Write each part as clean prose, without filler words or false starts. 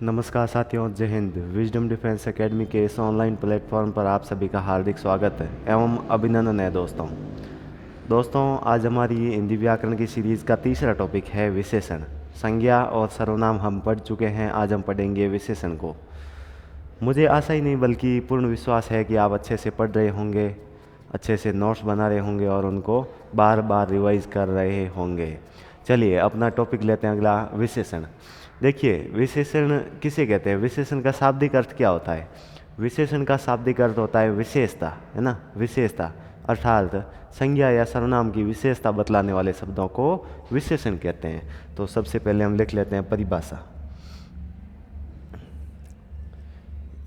नमस्कार साथियों, जय हिंद। विजडम डिफेंस एकेडमी के इस ऑनलाइन प्लेटफॉर्म पर आप सभी का हार्दिक स्वागत है एवं अभिनंदन है दोस्तों, आज हमारी हिंदी व्याकरण की सीरीज़ का तीसरा टॉपिक है विशेषण। संज्ञा और सर्वनाम हम पढ़ चुके हैं, आज हम पढ़ेंगे विशेषण को। मुझे आशा ही नहीं बल्कि पूर्ण विश्वास है कि आप अच्छे से पढ़ रहे होंगे, अच्छे से नोट्स बना रहे होंगे और उनको बार बार रिवाइज कर रहे होंगे। चलिए अपना टॉपिक लेते हैं अगला, विशेषण। देखिए, विशेषण किसे कहते हैं? विशेषण का शाब्दिक अर्थ क्या होता है? विशेषण का शाब्दिक अर्थ होता है विशेषता, है ना। विशेषता अर्थात संज्ञा या सर्वनाम की विशेषता बतलाने वाले शब्दों को विशेषण कहते हैं। तो सबसे पहले हम लिख लेते हैं परिभाषा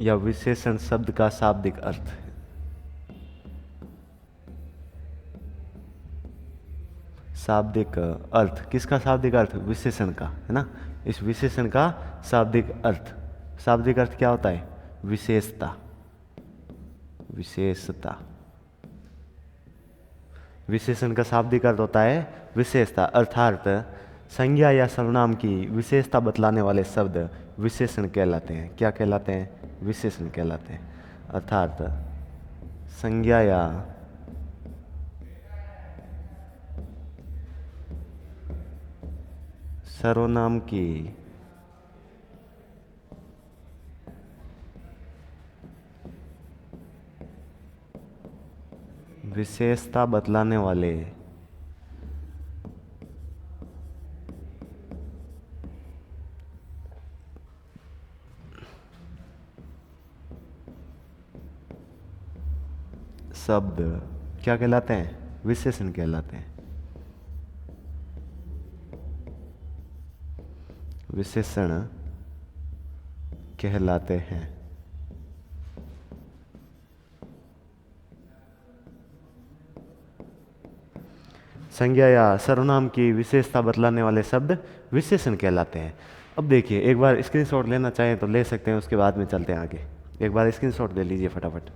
या विशेषण शब्द का शाब्दिक अर्थ। शाब्दिक अर्थ किसका? शाब्दिक अर्थ विशेषण का, है ना। इस विशेषण का शाब्दिक अर्थ, शाब्दिक अर्थ क्या होता है? विशेषता। विशेषता, विशेषण का शाब्दिक अर्थ होता है विशेषता, अर्थात संज्ञा या सर्वनाम की विशेषता बतलाने वाले शब्द विशेषण कहलाते हैं। क्या कहलाते हैं? विशेषण कहलाते हैं। अर्थात संज्ञा या सर्वनाम की विशेषता बतलाने वाले शब्द क्या कहलाते हैं? विशेषण कहलाते हैं। विशेषण कहलाते हैं। संज्ञा या सर्वनाम की विशेषता बतलाने वाले शब्द विशेषण कहलाते हैं। अब देखिए, एक बार स्क्रीनशॉट लेना चाहें तो ले सकते हैं, उसके बाद में चलते हैं आगे। एक बार स्क्रीनशॉट ले लीजिए फटाफट।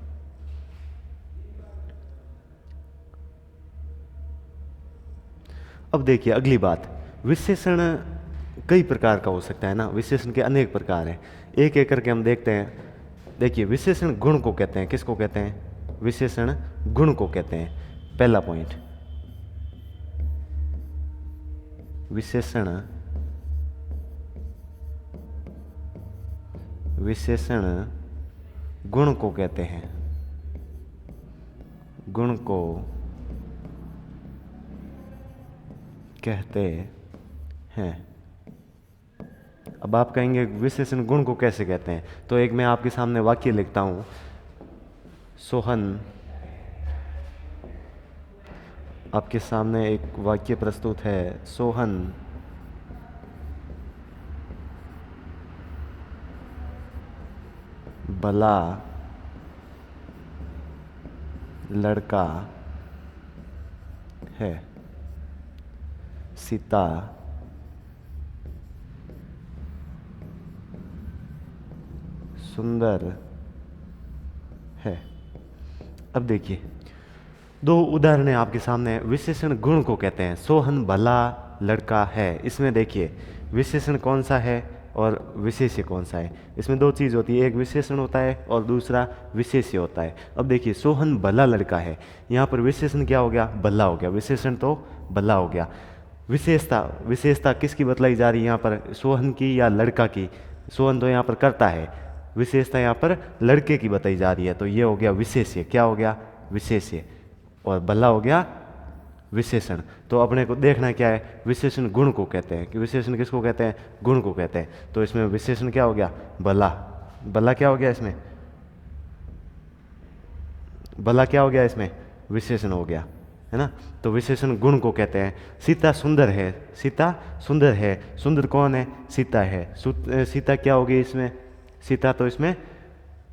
अब देखिए अगली बात, विशेषण कई प्रकार का हो सकता है ना। विशेषण के अनेक प्रकार हैं, एक एक करके हम देखते हैं। देखिए, विशेषण गुण को कहते हैं। किसको कहते हैं? विशेषण गुण को कहते हैं। पहला पॉइंट, विशेषण विशेषण गुण को कहते हैं। गुण को कहते हैं। अब आप कहेंगे विशेषण गुण को कैसे कहते हैं? तो एक मैं आपके सामने वाक्य लिखता हूं। सोहन, आपके सामने एक वाक्य प्रस्तुत है। सोहन भला लड़का है। सीता सुंदर है। अब देखिए, दो उदाहरण आपके सामने। विशेषण गुण को कहते हैं, सोहन भला लड़का है। इसमें देखिए, विशेषण कौन सा है और विशेष्य कौन सा है। इसमें दो चीज़ होती है, एक विशेषण होता है और दूसरा विशेष्य होता है। अब देखिए, सोहन भला लड़का है, यहाँ पर विशेषण क्या हो गया? भला हो गया। विशेषण तो भला हो गया। विशेषता, विशेषता किसकी बतलाई जा रही है यहाँ पर? सोहन की या लड़का की? सोहन तो यहाँ पर करता है, विशेषता यहाँ पर लड़के की बताई जा रही है। तो ये हो गया विशेष्य। क्या हो गया? विशेष्य। और भला हो गया विशेषण। तो अपने को देखना क्या है? विशेषण गुण को कहते हैं। कि विशेषण किसको कहते हैं? गुण को कहते हैं। तो इसमें विशेषण क्या हो गया? भला। भला क्या हो गया इसमें? भला क्या हो गया इसमें? विशेषण हो गया, है ना। तो विशेषण गुण को कहते हैं। सीता सुंदर है। सीता सुंदर है। सुंदर कौन है? सीता है। सीता क्या होगी इसमें? सीता तो इसमें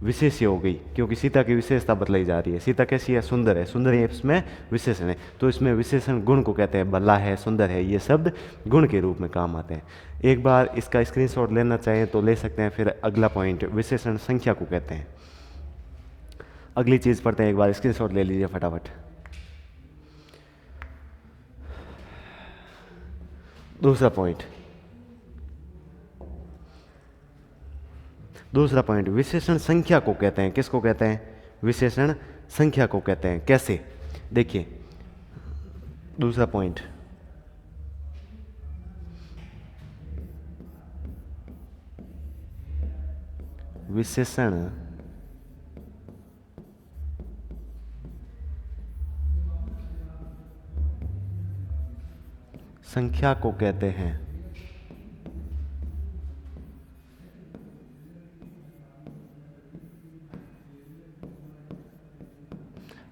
विशेष्य हो गई, क्योंकि सीता की विशेषता बतलाई जा रही है। सीता कैसी है? सुंदर है। सुंदर है, इसमें विशेषण है। तो इसमें विशेषण गुण को कहते हैं। भला है, सुंदर है, ये शब्द गुण के रूप में काम आते हैं। एक बार इसका स्क्रीनशॉट लेना चाहें तो ले सकते हैं। फिर अगला पॉइंट, विशेषण संख्या को कहते हैं। अगली चीज पढ़ते हैं, एक बार स्क्रीनशॉट ले लीजिए फटाफट। दूसरा पॉइंट, दूसरा पॉइंट, विशेषण संख्या को कहते हैं। किसको कहते हैं? विशेषण संख्या को कहते हैं। कैसे? देखिए दूसरा पॉइंट, विशेषण संख्या को कहते हैं।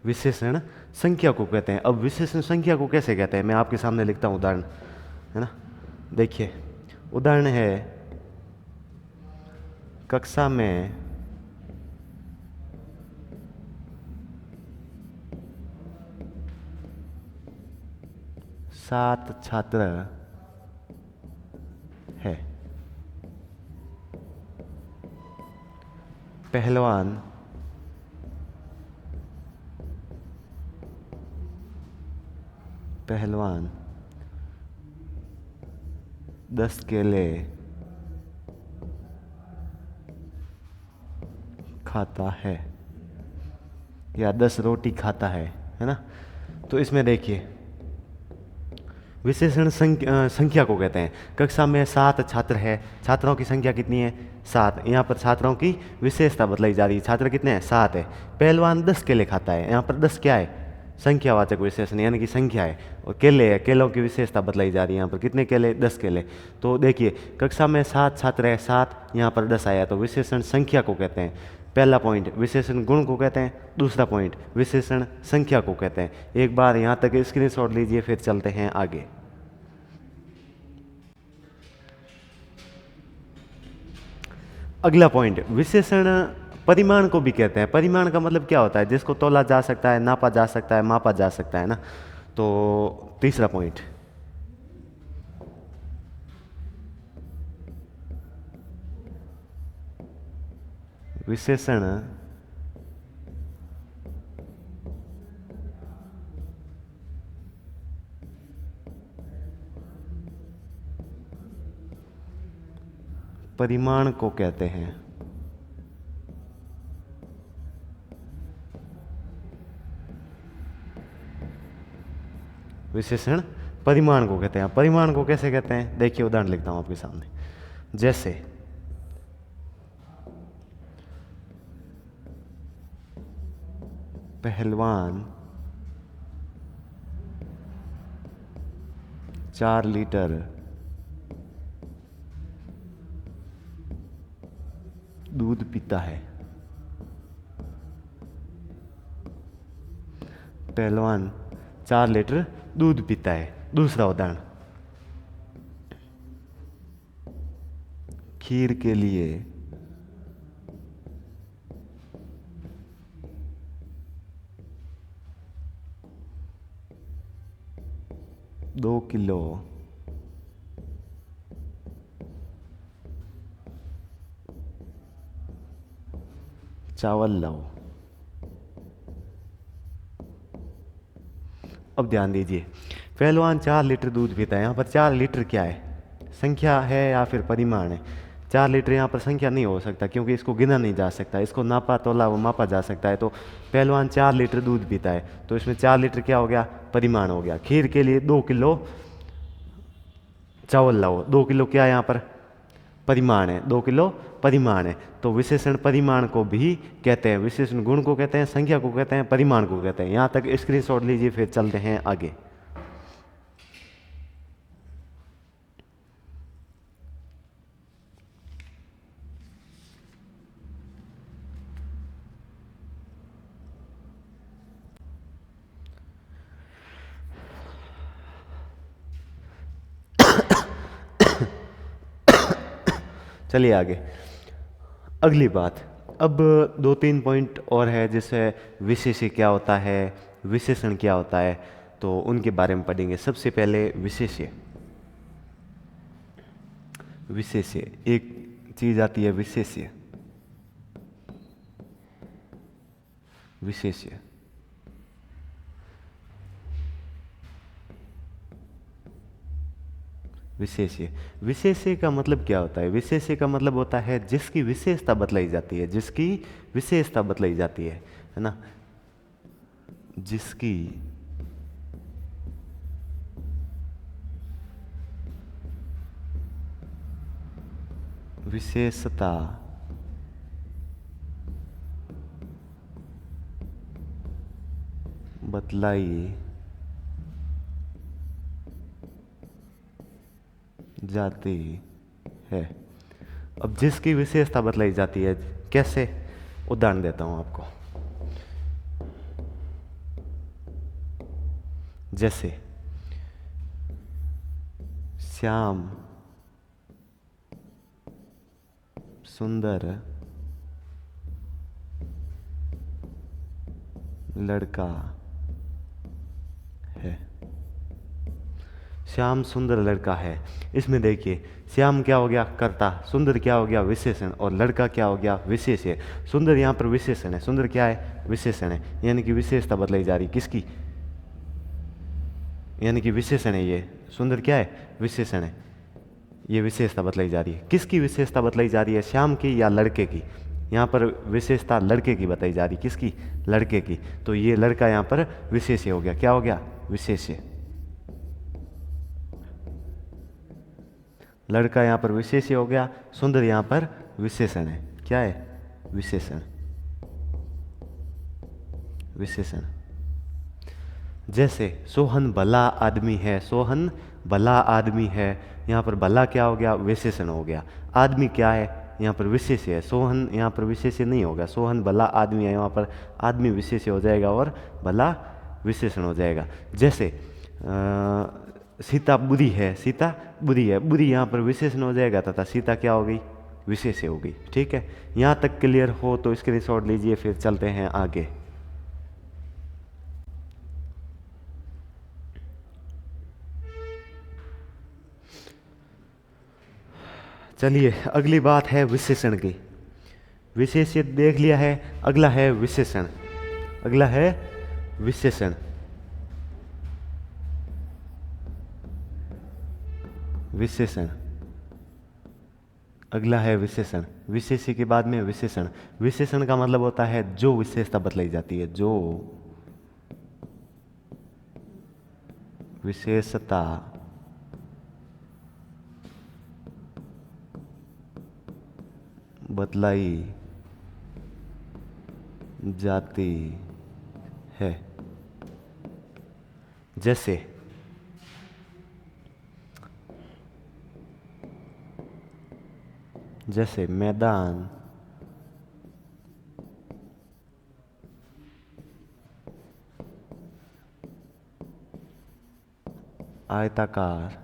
विशेषण संख्या को कहते हैं। अब विशेषण संख्या को कैसे कहते हैं, मैं आपके सामने लिखता हूं उदाहरण, है ना। देखिए उदाहरण है, कक्षा में 7 छात्र है। पहलवान 10 केले खाता है या 10 रोटी खाता है ना। तो इसमें देखिए विशेषण संख्या को कहते हैं। कक्षा में 7 छात्र है, छात्रों की संख्या कितनी है? 7। यहाँ पर छात्रों की विशेषता बतलाई जा रही है, छात्र कितने हैं? 7 है। पहलवान 10 केले खाता है, यहाँ पर 10 क्या है? संख्यावाचक विशेषण यानी कि संख्या है। और केले है, केलों की विशेषता बतलाई जा रही है, यहाँ पर कितने केले? 10 केले। तो देखिए कक्षा में 7 छात्र है, 7 यहाँ पर 10 आया, तो विशेषण संख्या को कहते हैं। पहला पॉइंट विशेषण गुण को कहते हैं, दूसरा पॉइंट विशेषण संख्या को कहते हैं। एक बार यहाँ तक स्क्रीनशॉट लीजिए, फिर चलते हैं आगे। अगला पॉइंट, विशेषण परिमाण को भी कहते हैं। परिमाण का मतलब क्या होता है? जिसको तोला जा सकता है, नापा जा सकता है, मापा जा सकता है ना। तो तीसरा पॉइंट, विशेषण परिमाण को कहते हैं। विशेषण परिमाण को कहते हैं। परिमाण को कैसे कहते हैं? देखिए उदाहरण लिखता हूं आपके सामने। जैसे पहलवान 4 लीटर दूध पीता है। पहलवान 4 लीटर दूध पीता है। दूसरा उदाहरण, खीर के लिए 2 किलो चावल लाओ। अब ध्यान दीजिए, पहलवान 4 लीटर दूध पीता है। यहाँ पर 4 लीटर क्या है? संख्या है या फिर परिमाण है? 4 लीटर यहाँ पर संख्या नहीं हो सकता, क्योंकि इसको गिना नहीं जा सकता, इसको नापा तोला वो मापा जा सकता है। तो पहलवान 4 लीटर दूध पीता है, तो इसमें 4 लीटर क्या हो गया? परिमाण हो गया। खीर के लिए 2 किलो चावल लाओ। 2 किलो क्या है यहाँ पर? परिमाण है। 2 किलो परिमाण है। तो विशेषण परिमाण को भी कहते हैं। विशेषण गुण को कहते हैं, संख्या को कहते हैं, परिमाण को कहते हैं। यहाँ तक स्क्रीनशॉट लीजिए, फिर चलते हैं आगे। चलिए आगे। अगली बात, अब 2-3 पॉइंट और है, जैसे विशेष्य क्या होता है, विशेषण क्या होता है, तो उनके बारे में पढ़ेंगे। सबसे पहले विशेष्य। विशेष्य, एक चीज आती है विशेष्य। विशेष्य विशेष्य। विशेष्य का मतलब क्या होता है? विशेष्य का मतलब होता है जिसकी विशेषता बतलाई जाती है, जिसकी विशेषता बतलाई जाती है ना, जिसकी विशेषता बतलाई जाती है। अब जिसकी विशेषता बतलाई जाती है, कैसे? उदाहरण देता हूं आपको। जैसे श्याम सुंदर लड़का है। श्याम सुंदर लड़का है, इसमें देखिए श्याम क्या हो गया? कर्ता, सुंदर क्या हो गया? विशेषण, और लड़का क्या हो गया? विशेष्य। सुंदर यहाँ पर विशेषण है, सुंदर क्या है? विशेषण है, यानी कि विशेषता बदलाई जा रही किसकी? यानी कि विशेषण है ये। सुंदर क्या है? विशेषण है। ये विशेषता बतलाई जा रही है, किसकी विशेषता बतलाई जा रही है? श्याम की या लड़के की? यहाँ पर विशेषता लड़के की बताई जा रही, किसकी? लड़के की। तो ये लड़का यहाँ पर विशेष्य हो गया, क्या हो गया? विशेष्य। लड़का यहाँ पर विशेष्य हो गया, सुंदर यहाँ पर विशेषण है। क्या है? विशेषण। विशेषण। जैसे सोहन भला आदमी है, सोहन भला आदमी है, यहाँ पर भला क्या हो गया? विशेषण हो गया। आदमी क्या है? यहाँ पर विशेष्य है। सोहन यहाँ पर विशेष्य नहीं होगा, सोहन भला आदमी है, यहाँ पर आदमी विशेष्य हो जाएगा और भला विशेषण हो जाएगा। जैसे सीता बुरी है, सीता बुरी है, बुरी यहाँ पर विशेषण हो जाएगा तथा सीता क्या हो गई? विशेष्य हो गई। ठीक है, यहाँ तक क्लियर हो तो स्क्रीनशॉट लीजिए, फिर चलते हैं आगे। चलिए अगली बात है विशेषण की। विशेष्य देख लिया है, अगला है विशेषण। अगला है विशेषण। विशेषण अगला है विशेषण। विशेष्य के बाद में विशेषण। विशेषण का मतलब होता है जो विशेषता बतलाई जाती है, जो विशेषता बतलाई जाती है। जैसे जैसे मैदान आयताकार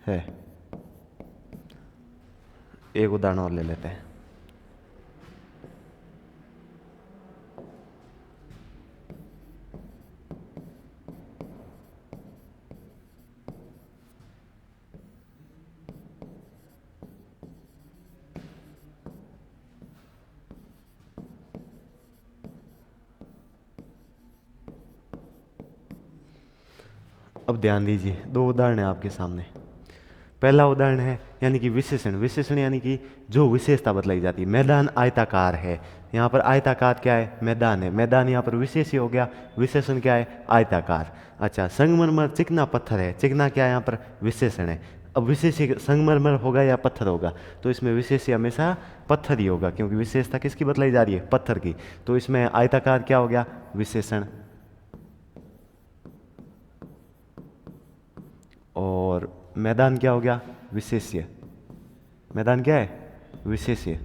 है। एक उदाहरण और ले लेते हैं। अब ध्यान दीजिए, दो उदाहरण है आपके सामने। पहला उदाहरण है यानी कि विशेषण। विशेषण यानी कि जो विशेषता बतलाई जाती है। मैदान आयताकार है, यहाँ पर आयताकार क्या है? मैदान है। मैदान यहाँ पर विशेष्य हो गया, विशेषण क्या है? आयताकार। अच्छा, संगमरमर चिकना पत्थर है, चिकना क्या है? यहाँ पर विशेषण है। अब विशेष्य संगमरमर होगा या पत्थर होगा? तो इसमें विशेष्य हमेशा पत्थर ही होगा, क्योंकि विशेषता किसकी बतलाई जा रही है? पत्थर की। तो इसमें आयताकार क्या हो गया? विशेषण। और मैदान क्या हो गया? विशेष्य। मैदान क्या है? विशेष्य।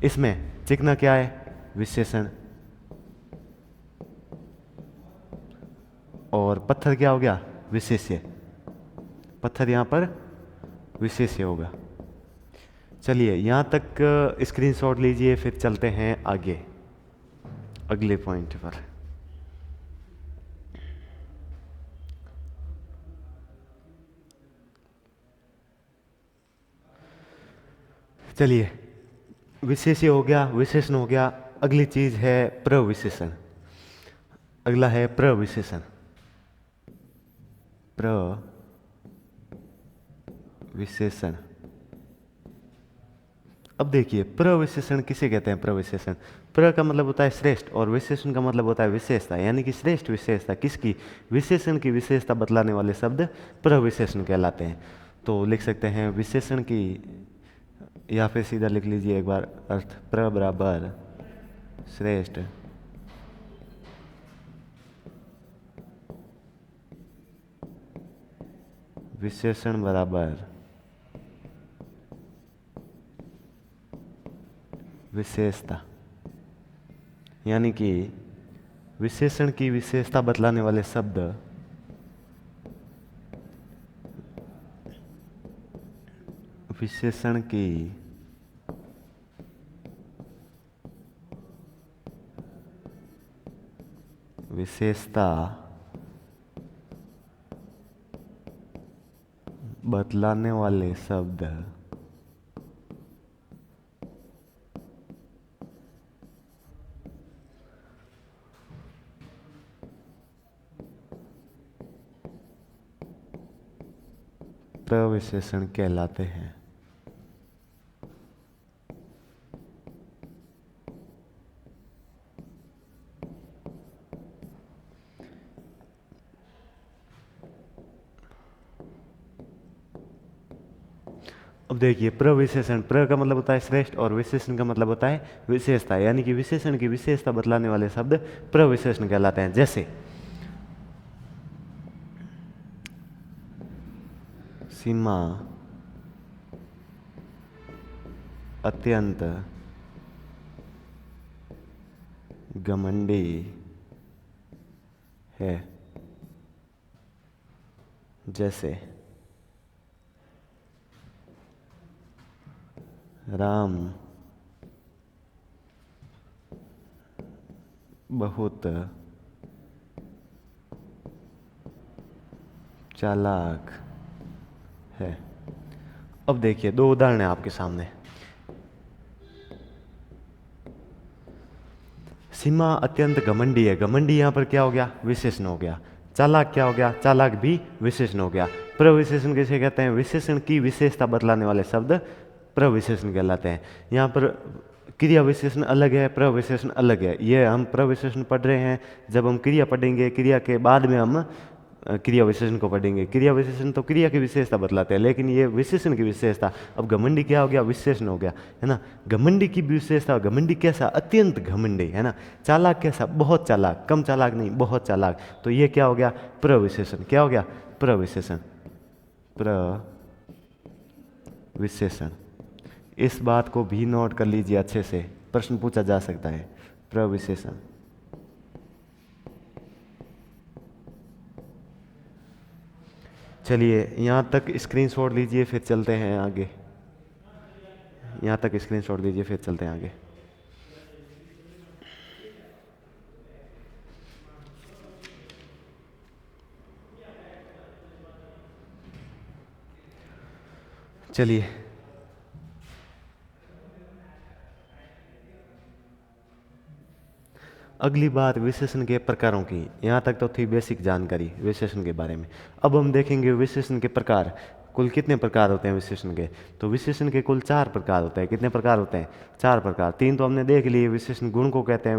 इसमें चिकना क्या है? विशेषण। और पत्थर क्या हो गया? विशेष्य। पत्थर यहां पर विशेष्य होगा। चलिए यहां तक स्क्रीनशॉट लीजिए, फिर चलते हैं आगे अगले पॉइंट पर। चलिए, विशेष्य हो गया, विशेषण हो गया, अगली चीज है प्रविशेषण। अगला है प्रविशेषण। विशेषण। अब देखिए प्रविशेषण किसे कहते हैं? प्रविशेषण, प्र का मतलब होता है श्रेष्ठ और विशेषण का मतलब होता है विशेषता, यानी कि श्रेष्ठ विशेषता किसकी? विशेषण की विशेषता बतलाने वाले शब्द प्रविशेषण कहलाते हैं। तो लिख सकते हैं विशेषण की, या फिर सीधा लिख लीजिए एक बार अर्थ, प्र बराबर श्रेष्ठ विशेषण बराबर विशेषता, यानी कि विशेषण की विशेषता बतलाने वाले शब्द विशेषण की विशेषता बतलाने वाले शब्द प्रविशेषण कहलाते हैं। अब देखिए प्रविशेषण, प्र का मतलब होता है श्रेष्ठ और विशेषण का मतलब होता है विशेषता, यानी कि विशेषण की विशेषता बतलाने वाले शब्द प्रविशेषण कहलाते हैं। जैसे सीमा अत्यंत घमंडी है, जैसे राम बहुत चालाक है। अब देखिए दो उदाहरण है आपके सामने। सीमा अत्यंत घमंडी है, घमंडी यहां पर क्या हो गया? विशेषण हो गया। चालाक क्या हो गया? चालाक भी विशेषण हो गया। प्रविशेषण किसे कहते हैं? विशेषण की विशेषता बतलाने वाले शब्द प्रविशेषण कहलाते हैं। यहाँ पर क्रिया विशेषण अलग है, प्रविशेषण अलग है। ये हम प्रविशेषण पढ़ रहे हैं, जब हम क्रिया पढ़ेंगे क्रिया के बाद में हम क्रिया विशेषण को पढ़ेंगे। क्रिया विशेषण तो क्रिया की विशेषता बतलाते हैं, लेकिन ये विशेषण की विशेषता। अब घमंडी क्या हो गया? विशेषण हो गया, है ना। घमंडी की विशेषता, घमंडी कैसा? अत्यंत घमंडी, है ना। चालाक कैसा? बहुत चालाक, कम चालाक नहीं, बहुत चालाक। तो ये क्या हो गया? प्रविशेषण। क्या हो गया? प्रविशेषण। प्रविशेषण। इस बात को भी नोट कर लीजिए अच्छे से, प्रश्न पूछा जा सकता है। प्रविशेषण। चलिए यहाँ तक स्क्रीनशॉट लीजिए, फिर चलते हैं आगे। यहाँ तक स्क्रीनशॉट लीजिए, फिर चलते हैं आगे। चलिए अगली बात विशेषण के प्रकारों की। यहाँ तक तो थी बेसिक जानकारी विशेषण के बारे में। अब हम देखेंगे विशेषण के प्रकार। कुल कितने प्रकार होते हैं विशेषण के? तो विशेषण के कुल 4 प्रकार होते हैं। कितने प्रकार होते हैं? 4 प्रकार। 3 तो हमने देख लिए। विशेषण गुण को कहते हैं,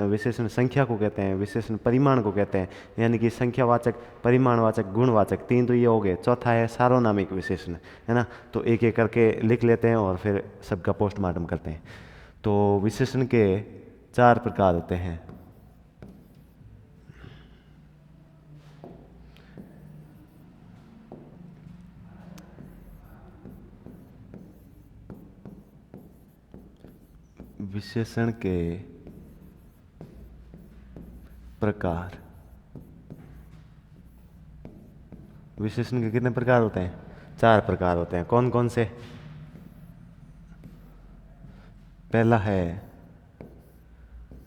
विशेषण संख्या को कहते हैं, विशेषण परिमाण को कहते हैं, यानी कि संख्यावाचक, परिमाणवाचक, गुणवाचक। 3 तो ये हो गए। चौथा है सार्वनामिक विशेषण, है ना। तो एक एक करके लिख लेते हैं और फिर सबका पोस्टमार्टम करते हैं। तो विशेषण के 4 प्रकार होते हैं। विशेषण के प्रकार। विशेषण के कितने प्रकार होते हैं? 4 प्रकार होते हैं। कौन कौन से? पहला है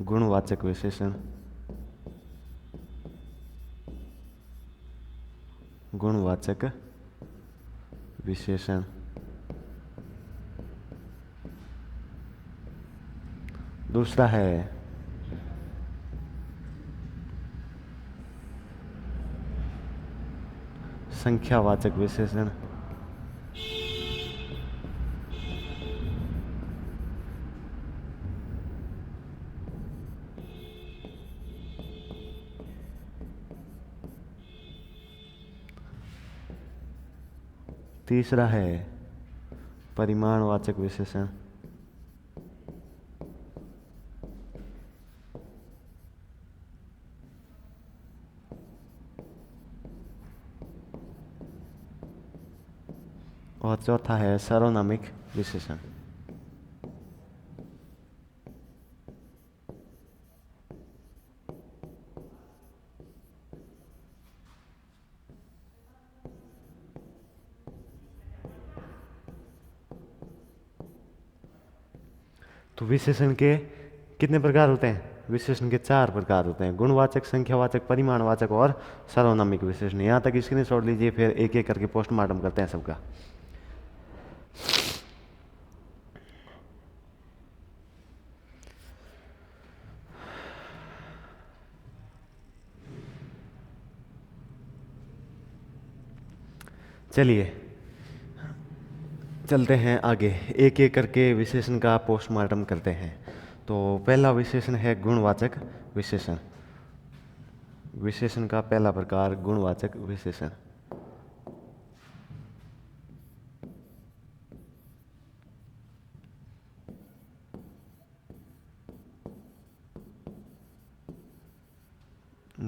गुणवाचक विशेषण। गुणवाचक विशेषण। दूसरा है संख्यावाचक विशेषण। तीसरा है परिमाणवाचक विशेषण। और चौथा है सार्वनामिक विशेषण। तो विशेषण के कितने प्रकार होते हैं? विशेषण के 4 प्रकार होते हैं, गुणवाचक, संख्यावाचक, परिमाणवाचक और सार्वनामिक विशेषण। यहाँ तक स्क्रीनशॉट लीजिए, फिर एक एक करके पोस्टमार्टम करते हैं सबका। चलिए चलते हैं आगे, एक एक करके विशेषण का पोस्टमार्टम करते हैं। तो पहला विशेषण है गुणवाचक विशेषण। विशेषण का पहला प्रकार गुणवाचक विशेषण।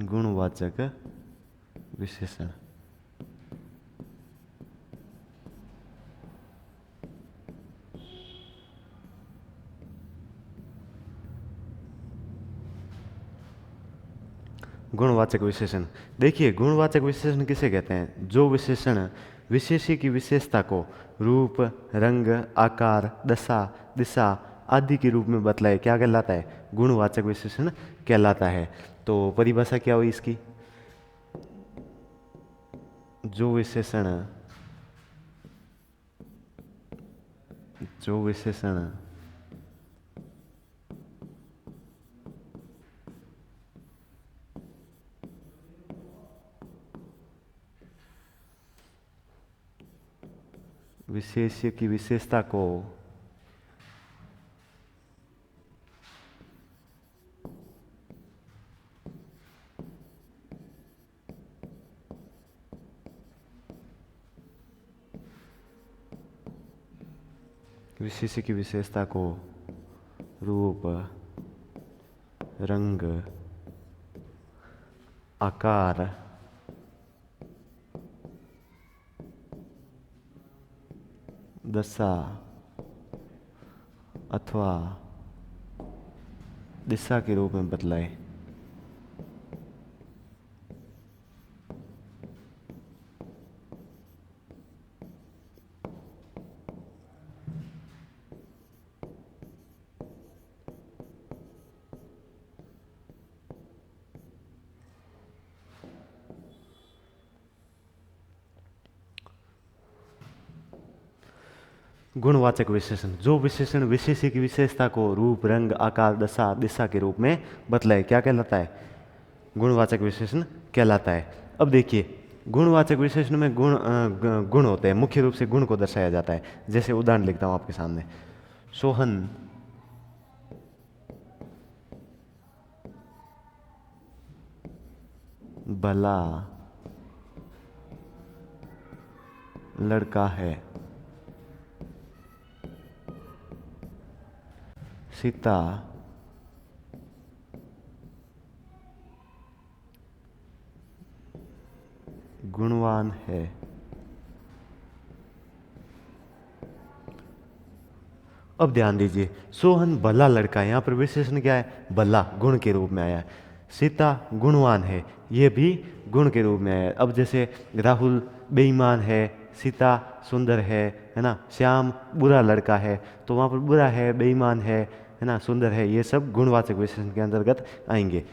गुणवाचक विशेषण। गुणवाचक विशेषण, देखिए गुणवाचक विशेषण किसे कहते हैं? जो विशेषण विशेष्य की विशेषता को रूप, रंग, आकार, दशा, दिशा आदि के रूप में बतलाए, क्या कहलाता है? गुणवाचक विशेषण कहलाता है। तो परिभाषा क्या हुई इसकी? जो विशेषण विशेष्य की विशेषता को रूप, रंग, आकार, दशा अथवा दिशा के रूप में बतलाए। गुणवाचक विशेषण, जो विशेषण विशेष्य की विशेषता को रूप, रंग, आकार, दशा, दिशा के रूप में बतलाए, क्या कहलाता है? गुणवाचक विशेषण कहलाता है। अब देखिए गुणवाचक विशेषण में गुण होते हैं, मुख्य रूप से गुण को दर्शाया जाता है। जैसे उदाहरण लिखता हूं आपके सामने, सोहन भला लड़का है, सीता गुणवान है। अब ध्यान दीजिए, सोहन भला लड़का है, यहां पर विशेषण क्या है? भला, गुण के रूप में आया है। सीता गुणवान है, यह भी गुण के रूप में आया है। अब जैसे राहुल बेईमान है, सीता सुंदर है ना, श्याम बुरा लड़का है, तो वहां पर बुरा है, बेईमान है ना, सुंदर है, ये सब गुणवाचक विशेषण के अंतर्गत आएंगे।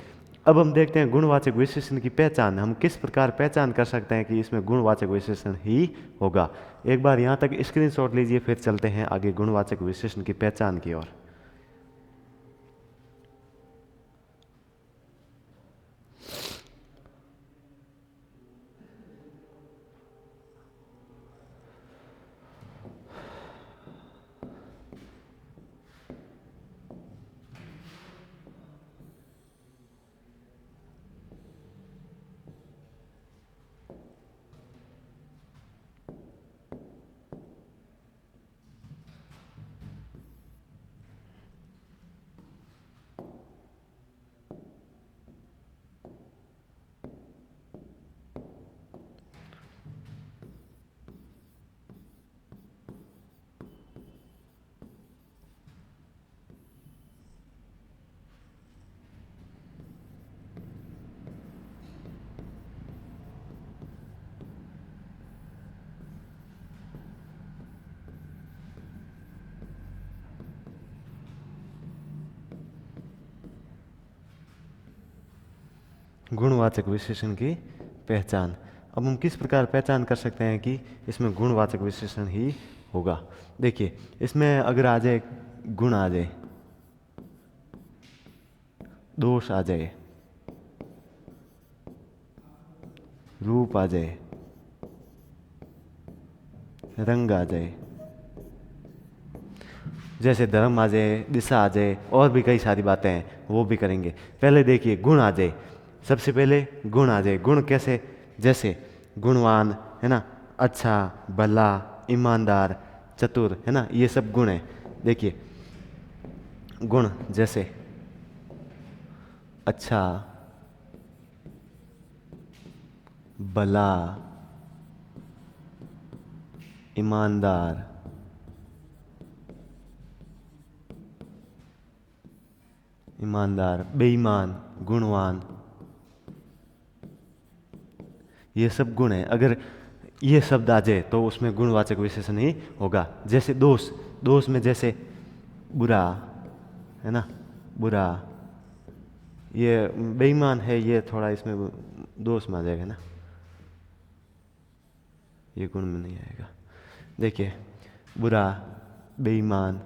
अब हम देखते हैं गुणवाचक विशेषण की पहचान, हम किस प्रकार पहचान कर सकते हैं कि इसमें गुणवाचक विशेषण ही होगा। एक बार यहाँ तक स्क्रीनशॉट लीजिए, फिर चलते हैं आगे गुणवाचक विशेषण की पहचान की ओर। गुणवाचक विशेषण की पहचान। अब हम किस प्रकार पहचान कर सकते हैं कि इसमें गुणवाचक विशेषण ही होगा। देखिए, इसमें अगर आ जाए गुण, आ जाए दोष, आ जाए रूप, आ जाए रंग, आ जाए, जैसे धर्म आ जाए, दिशा आ जाए, और भी कई सारी बातें हैं वो भी करेंगे। पहले देखिए गुण आ जाए। सबसे पहले गुण आ जाए। गुण कैसे? जैसे गुणवान, है ना, अच्छा, भला, ईमानदार, चतुर, है ना, ये सब गुण है। देखिए गुण जैसे अच्छा, भला, ईमानदार, बेईमान, गुणवान, ये सब गुण है। अगर ये शब्द आ जाए तो उसमें गुणवाचक विशेषण ही होगा। जैसे दोष, दोष में जैसे बुरा, है ना, बुरा, ये बेईमान है, ये थोड़ा इसमें दोष में आ जाएगा ना, ये गुण में नहीं आएगा। देखिए बुरा, बेईमान,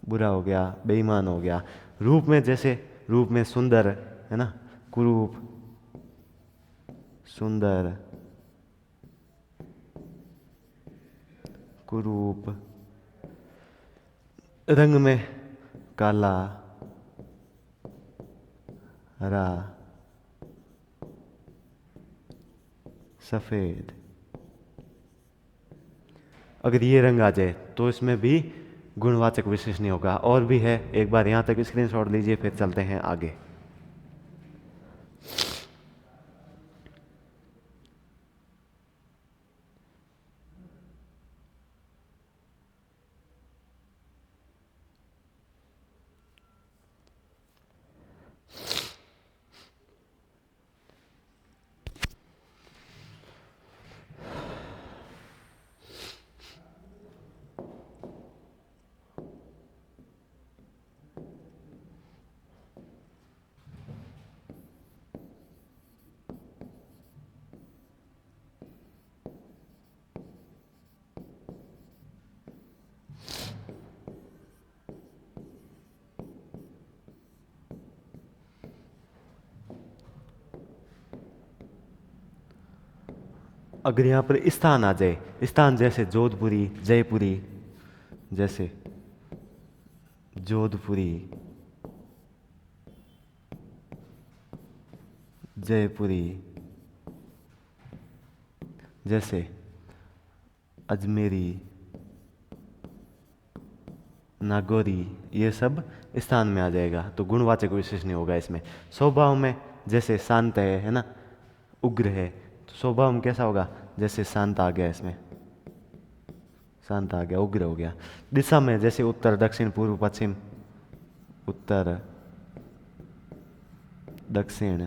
बुरा हो गया, बेईमान हो गया। रूप में जैसे, रूप में सुंदर, है ना, कुरूप, सुंदर, कुरूप। रंग में काला, हरा, सफेद। अगर ये रंग आ जाए तो इसमें भी गुणवाचक विशेषण होगा। और भी है, एक बार यहाँ तक स्क्रीनशॉट लीजिए, फिर चलते हैं आगे। अगर यहाँ पर स्थान आ जाए, स्थान जैसे जोधपुरी, जयपुरी, जैसे जोधपुरी, जयपुरी, जैसे अजमेरी, नागौरी, ये सब स्थान में आ जाएगा तो गुणवाचक विशेषण होगा इसमें। स्वभाव में जैसे शांत है ना, उग्र है, तो स्वभाव में कैसा होगा? जैसे शांत आ गया, इसमें शांत आ गया, उग्र हो गया। दिशा में जैसे उत्तर, दक्षिण, पूर्व, पश्चिम, उत्तर, दक्षिण,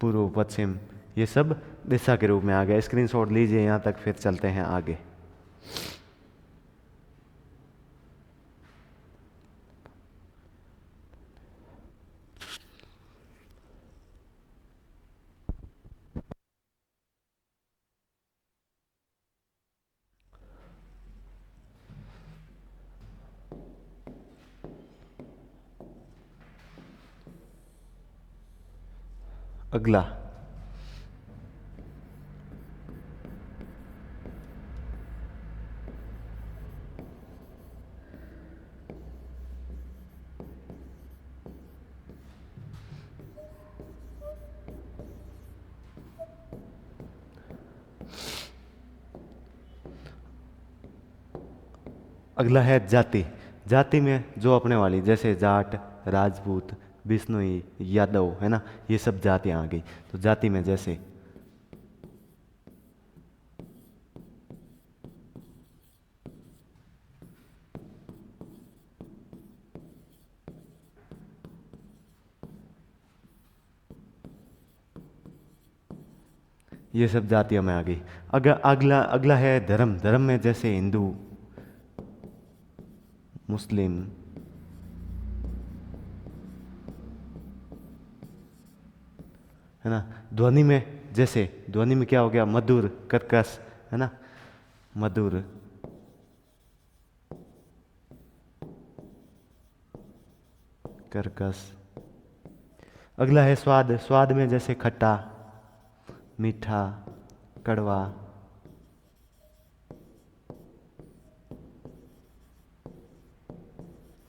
पूर्व, पश्चिम, ये सब दिशा के रूप में आ गया। स्क्रीनशॉट लीजिए यहाँ तक, फिर चलते हैं आगे। अगला अगला है जाति। जाति में जो अपने वाली, जैसे जाट, राजपूत, बिश्नोई, यादव, है ना, ये सब जातियां आ गई। तो जाति में जैसे ये सब जातियों में आ गई। अगर अगला अगला है धर्म। धर्म में जैसे हिंदू, मुस्लिम, है ना। ध्वनि में, जैसे ध्वनि में क्या हो गया, मधुर, कर्कश, है ना, मधुर। कर्कश। अगला है स्वाद। स्वाद में जैसे खट्टा, मीठा, कड़वा।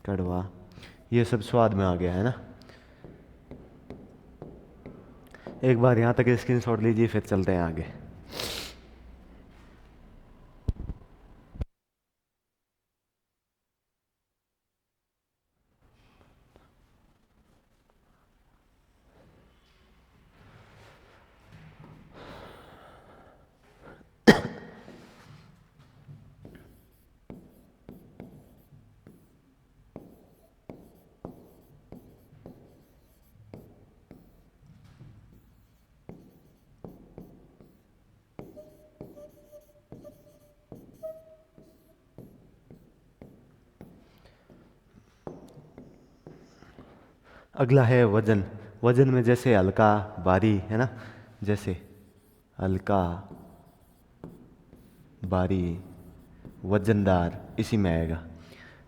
कड़वा, ये सब स्वाद में आ गया, है ना। एक बार यहाँ तक स्क्रीनशॉट लीजिए, फिर चलते हैं आगे। अगला है वजन। वजन में जैसे हल्का, भारी, है ना, जैसे हल्का, भारी, वजनदार, इसी में आएगा।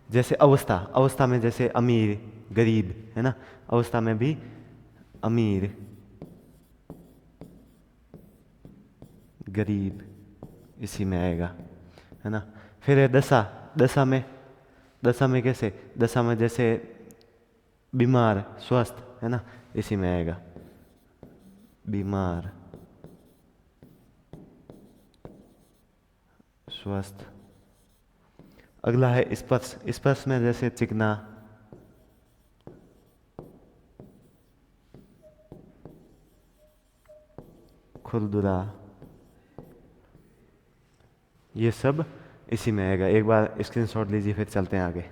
जैसे अवस्था। अवस्था में जैसे अमीर, गरीब, है ना, अवस्था में भी अमीर, गरीब, इसी में आएगा, है ना। फिर है दशा। दशा में, दशा में कैसे, दशा में जैसे बीमार, स्वस्थ, है ना, इसी में आएगा, बीमार, स्वस्थ। अगला है स्पर्श। स्पर्श में जैसे चिकना, खुरदुरा, ये सब इसी में आएगा। एक बार स्क्रीनशॉट लीजिए, फिर चलते हैं आगे।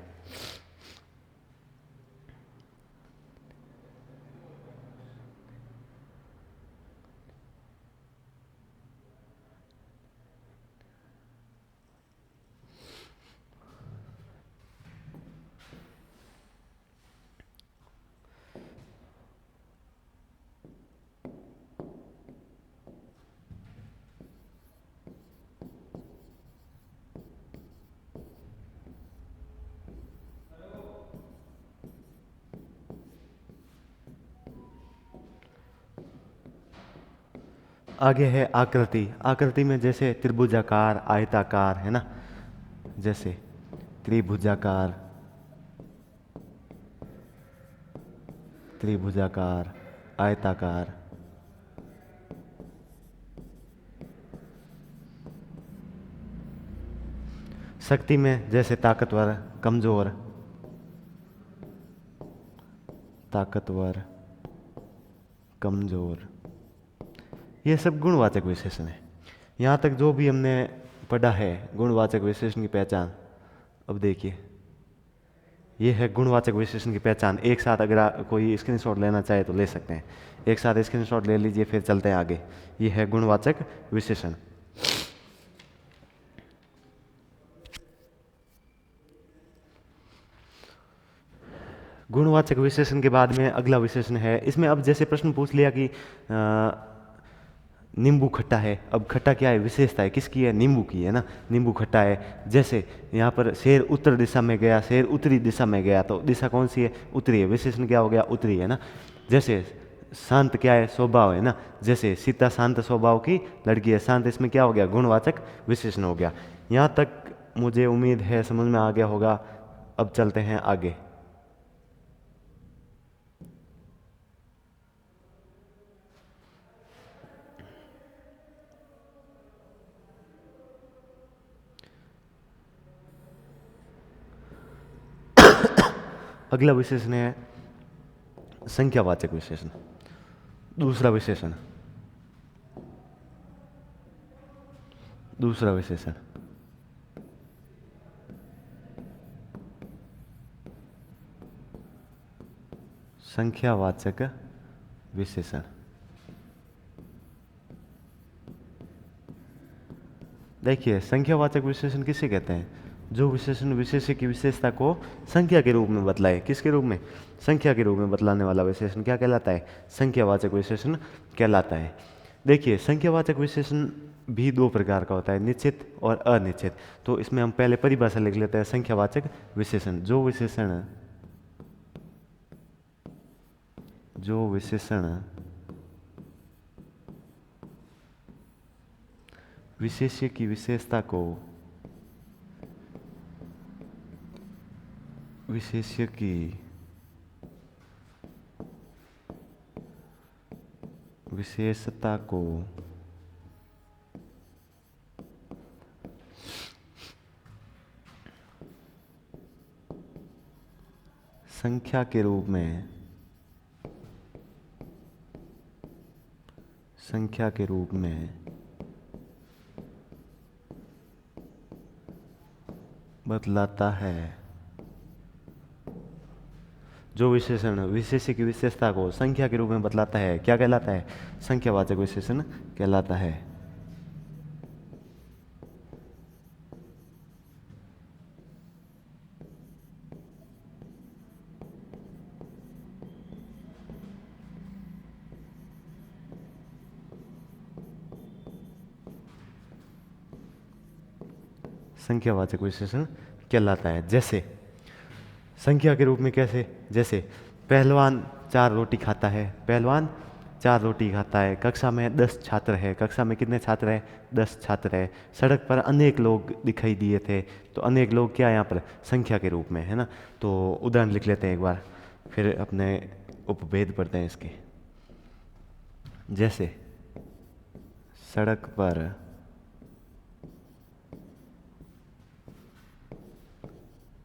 आगे है आकृति। आकृति में जैसे त्रिभुजाकार, आयताकार, है ना, जैसे त्रिभुजाकार, त्रिभुजाकार, आयताकार। शक्ति में जैसे ताकतवर, कमजोर, ताकतवर, कमजोर, ये सब गुणवाचक विशेषण है। यहाँ तक जो भी हमने पढ़ा है गुणवाचक विशेषण की पहचान, अब देखिए ये है गुणवाचक विशेषण की पहचान। एक साथ अगर कोई स्क्रीनशॉट लेना चाहे तो ले सकते हैं, एक साथ स्क्रीनशॉट ले लीजिए, फिर चलते हैं आगे। ये है गुणवाचक विशेषण। गुणवाचक विशेषण के बाद में अगला विशेषण है। इसमें अब जैसे प्रश्न पूछ लिया कि नींबू खट्टा है, अब खट्टा क्या है, विशेषता है, किसकी है, नींबू की, है ना, नींबू खट्टा है। जैसे यहाँ पर शेर उत्तर दिशा में गया, शेर उत्तरी दिशा में गया, तो दिशा कौन सी है, उत्तरी है, विशेषण क्या हो गया, उत्तरी, है ना। जैसे शांत क्या है, स्वभाव, है ना, जैसे सीता शांत स्वभाव की लड़की है, शांत, इसमें क्या हो गया, गुणवाचक विशेषण हो गया। यहाँ तक मुझे उम्मीद है समझ में आ गया होगा। अब चलते हैं आगे। अगला विशेषण है संख्यावाचक विशेषण। दूसरा विशेषण, दूसरा विशेषण संख्यावाचक विशेषण। देखिए संख्यावाचक विशेषण किसे कहते हैं, जो विशेषण विशेष्य की विशेषता को संख्या के रूप में बतलाए, किसके रूप में? संख्या के रूप में बतलाने वाला विशेषण क्या कहलाता है? संख्यावाचक विशेषण कहलाता है। देखिए, संख्यावाचक विशेषण भी दो प्रकार का होता है, निश्चित और अनिश्चित। तो इसमें हम पहले परिभाषा लिख लेते हैं। संख्यावाचक विशेषण, जो विशेषण विशेष्य की विशेषता को विशेष्य की विशेषता को संख्या के रूप में बतलाता है। जो विशेषण विशेष्य की विशेषता को संख्या के रूप में बतलाता है, क्या कहलाता है? संख्यावाचक विशेषण कहलाता है। संख्यावाचक विशेषण कहलाता है। जैसे संख्या के रूप में कैसे? जैसे पहलवान 4 रोटी खाता है, पहलवान 4 रोटी खाता है। कक्षा में 10 छात्र है, कक्षा में कितने छात्र हैं? 10 छात्र है। सड़क पर अनेक लोग दिखाई दिए थे, तो अनेक लोग क्या यहाँ पर? संख्या के रूप में, है ना। तो उदाहरण लिख लेते हैं एक बार, फिर अपने उपभेद पढ़ते हैं इसके। जैसे सड़क पर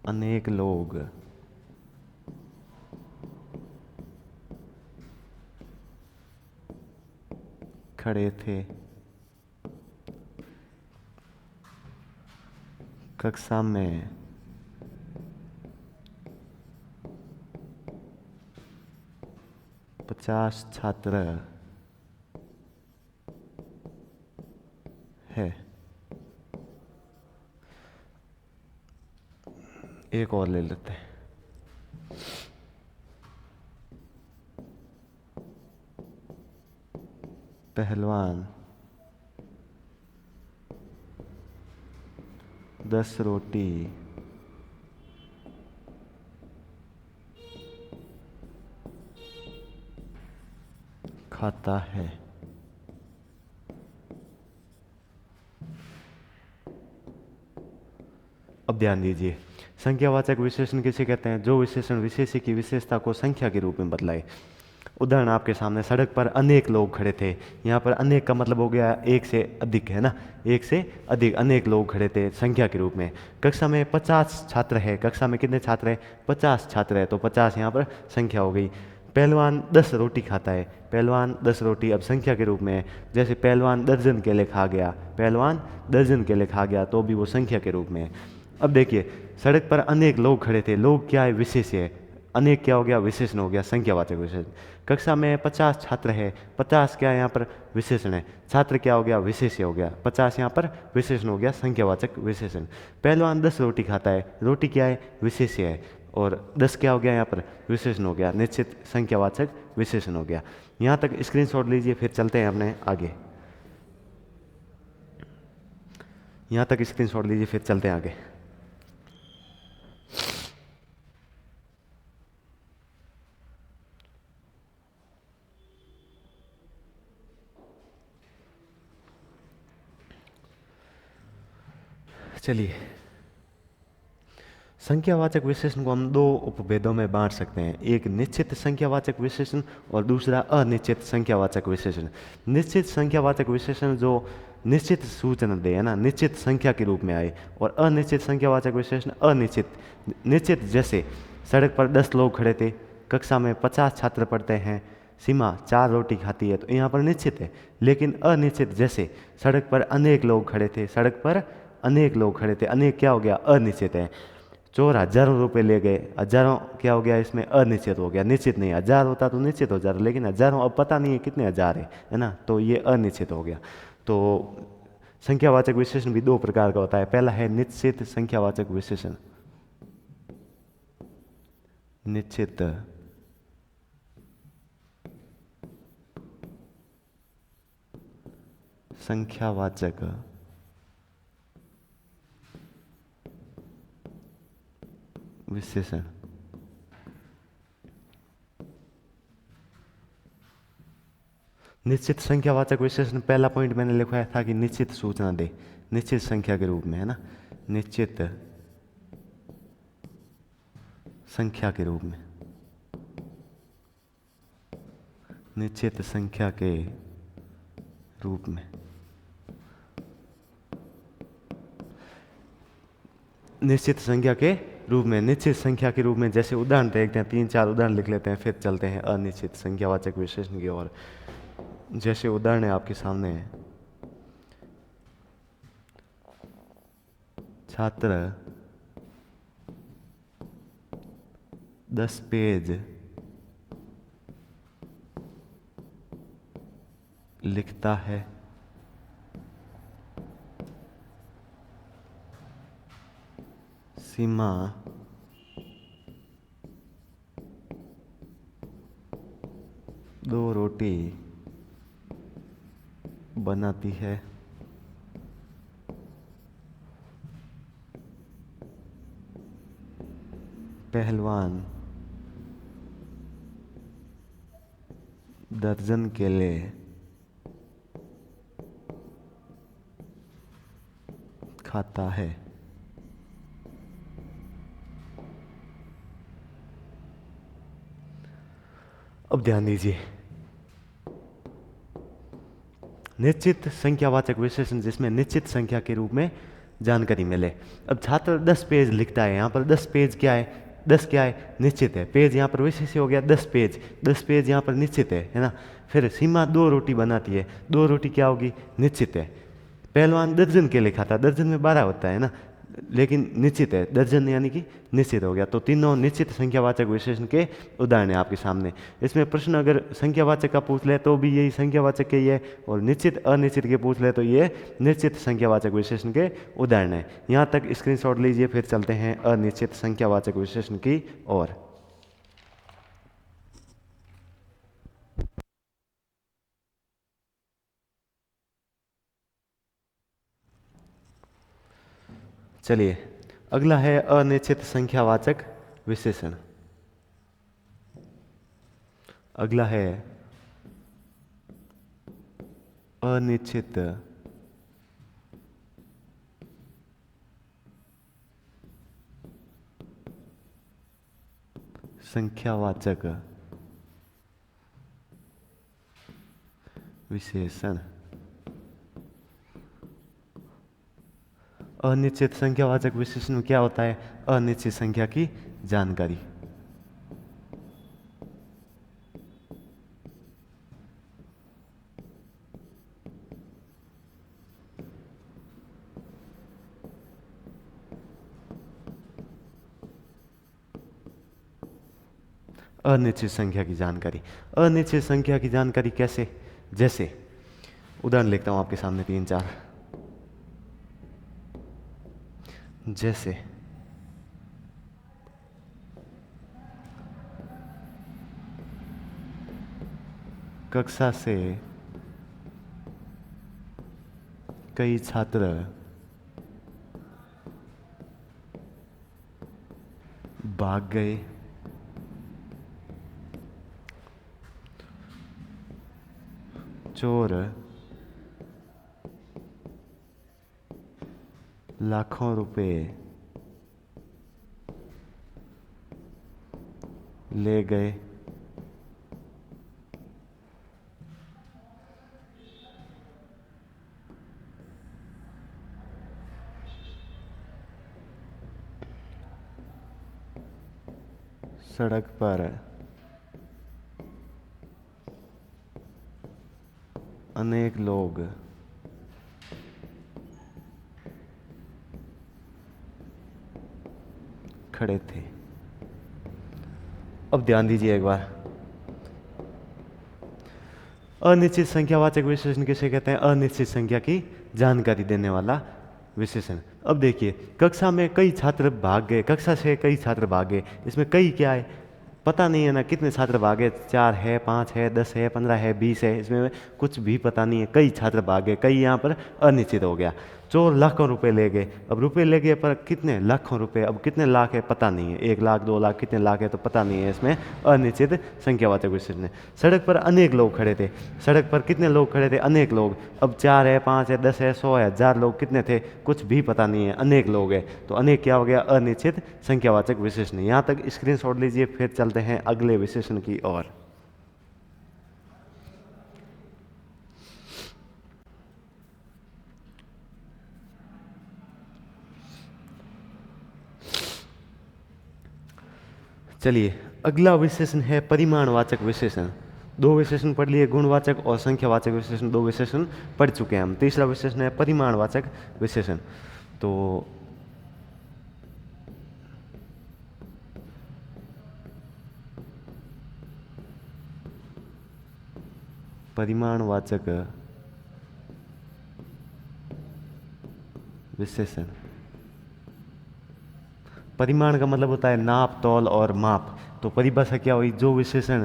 अनेक लोग खड़े थे, कक्षा में 50 छात्र है। एक और ले लेते हैं। पहलवान 10 रोटी खाता है। अब ध्यान दीजिए, संख्यावाचक विशेषण किसे कहते हैं? जो विशेषण विशेष्य की विशेषता को संख्या के रूप में बतलाए। उदाहरण आपके सामने, सड़क पर अनेक लोग खड़े थे। यहाँ पर अनेक का मतलब हो गया एक से अधिक, है ना। एक से अधिक, अनेक लोग खड़े थे संख्या के रूप में। कक्षा में 50 छात्र है, कक्षा में कितने छात्र हैं? 50 छात्र है, तो 50 यहाँ पर संख्या हो गई। पहलवान 10 रोटी खाता है, पहलवान 10 रोटी अब संख्या के रूप में है। जैसे पहलवान दर्जन केले खा गया, पहलवान दर्जन केले खा गया, तो भी वो संख्या के रूप में है। अब देखिए, सड़क पर अनेक लोग खड़े थे, लोग क्या है? विशेष्य है। अनेक क्या हो गया? विशेषण हो गया, संख्यावाचक विशेषण। कक्षा में 50 छात्र है, 50 क्या है यहाँ पर? विशेषण है। छात्र क्या हो गया? विशेष्य हो गया। 50 यहाँ पर विशेषण हो गया, संख्यावाचक विशेषण। पहलवान 10 रोटी खाता है, रोटी क्या है? विशेष्य है। और 10 क्या हो गया यहाँ पर? विशेषण हो गया, निश्चित संख्यावाचक विशेषण हो गया। यहाँ तक स्क्रीनशॉट लीजिए, फिर चलते हैं अपने आगे। यहाँ तक स्क्रीनशॉट लीजिए, फिर चलते हैं आगे। चलिए, संख्यावाचक विशेषण को हम दो उपभेदों में बांट सकते हैं, एक निश्चित संख्यावाचक विशेषण और दूसरा अनिश्चित संख्यावाचक विशेषण। निश्चित संख्यावाचक विशेषण जो निश्चित सूचना दे, है ना, निश्चित संख्या के रूप में आए। और अनिश्चित संख्यावाचक विशेषण अनिश्चित। निश्चित जैसे सड़क पर 10 लोग खड़े थे, कक्षा में 50 छात्र पढ़ते हैं, सीमा 4 रोटी खाती है, तो यहाँ पर निश्चित है। लेकिन अनिश्चित जैसे सड़क पर अनेक लोग खड़े थे, सड़क पर अनेक लोग खड़े थे, अनेक क्या हो गया? अनिश्चित है। चोर हजारों रुपए ले गए, हजारों क्या हो गया? इसमें अनिश्चित हो गया, निश्चित नहीं। 1000 होता तो निश्चित हो जाता, लेकिन हजारों अब पता नहीं है कितने हजार है ना, तो ये अनिश्चित हो गया। तो संख्यावाचक विशेषण भी दो प्रकार का होता है। पहला है निश्चित संख्यावाचक विशेषण। निश्चित संख्यावाचक विशेषण। निश्चित संख्यावाचक विशेषण, पहला पॉइंट मैंने लिखवाया था कि निश्चित सूचना दे, निश्चित संख्या के रूप में, है ना, निश्चित संख्या के रूप में, निश्चित संख्या के रूप में। निश्चित संख्या के रूप में, निश्चित संख्या के रूप में, जैसे उदाहरण देखते हैं, 3-4 उदाहरण लिख लेते हैं, फिर चलते हैं अनिश्चित संख्यावाचक विशेषण की ओर। जैसे उदाहरण है आपके सामने है, छात्र 10 पेज लिखता है, सीमा 2 रोटी बनाती है, पहलवान दर्जन केले खाता है। अब ध्यान दीजिए, निश्चित संख्यावाचक विशेषण जिसमें निश्चित संख्या के रूप में जानकारी मिले। अब छात्र 10 पेज लिखता है, यहाँ पर 10 पेज क्या है, 10 क्या है, निश्चित है, पेज यहाँ पर विशेष हो गया, 10 पेज, 10 पेज यहाँ पर निश्चित है ना। फिर सीमा 2 रोटी बनाती है, 2 रोटी क्या होगी, निश्चित है। पहलवान दर्जन केले खाता, दर्जन में 12 होता है ना, लेकिन निश्चित है, दर्जन यानी कि निश्चित हो गया। तो तीनों निश्चित संख्यावाचक विशेषण के उदाहरण है आपके सामने। इसमें प्रश्न अगर संख्यावाचक का पूछ ले तो भी यही संख्यावाचक के ही है, और निश्चित अनिश्चित के पूछ ले तो ये निश्चित संख्यावाचक विशेषण के उदाहरण है। यहाँ तक स्क्रीनशॉट लीजिए, फिर चलते हैं अनिश्चित संख्यावाचक विशेषण की ओर। चलिए, अगला है अनिश्चित संख्यावाचक विशेषण। अगला है अनिश्चित संख्यावाचक विशेषण। अनिश्चित संख्यावाचक विशेषण में क्या होता है, अनिश्चित संख्या की जानकारी। अनिश्चित संख्या की जानकारी, अनिश्चित संख्या की जानकारी कैसे, जैसे उदाहरण लिखता हूं आपके सामने 3-4। जैसे कक्षा से कई छात्र भाग गए, चोर लाखों रुपए ले गए, सड़क पर अनेक लोग खड़े थे। अब ध्यान दीजिए एक बार, अनिश्चित संख्यावाचक विशेषण किसे कहते हैं, अनिश्चित संख्या की जानकारी देने वाला विशेषण। अब देखिए, कक्षा में कई छात्र भाग गए, कक्षा से कई छात्र भाग गए, इसमें कई क्या है, पता नहीं है ना कितने छात्र भागे, 4 है, 5 है, 10 है, 15 है, 20 है, इसमें कुछ भी पता नहीं है, कई छात्र भागे, कई यहाँ पर अनिश्चित हो गया। चोर लाखों रुपए ले गए, अब रुपए ले गए पर कितने लाखों रुपए, अब कितने लाख है पता नहीं है, 1 लाख 2 लाख कितने लाख है तो पता नहीं है, इसमें अनिश्चित संख्यावाचक विशेषण है। सड़क पर अनेक लोग खड़े थे, सड़क पर कितने लोग खड़े थे, अनेक लोग, अब 4 है, 5 है, 10 है, 100 है, 1000 लोग कितने थे कुछ भी पता नहीं है, अनेक लोग है, तो अनेक क्या हो गया, अनिश्चित संख्यावाचक विशेषण। यहाँ तक स्क्रीनशॉट लीजिए, फिर चलते हैं अगले विशेषण की ओर। चलिए, अगला विशेषण है परिमाणवाचक विशेषण। 2 विशेषण पढ़ लिए, गुणवाचक और संख्यावाचक विशेषण, 2 विशेषण पढ़ चुके हैं हम। तीसरा विशेषण है परिमाणवाचक विशेषण। तो परिमाणवाचक विशेषण, परिमाण का मतलब होता है नाप, तौल और माप। तो परिभाषा क्या हुई, जो विशेषण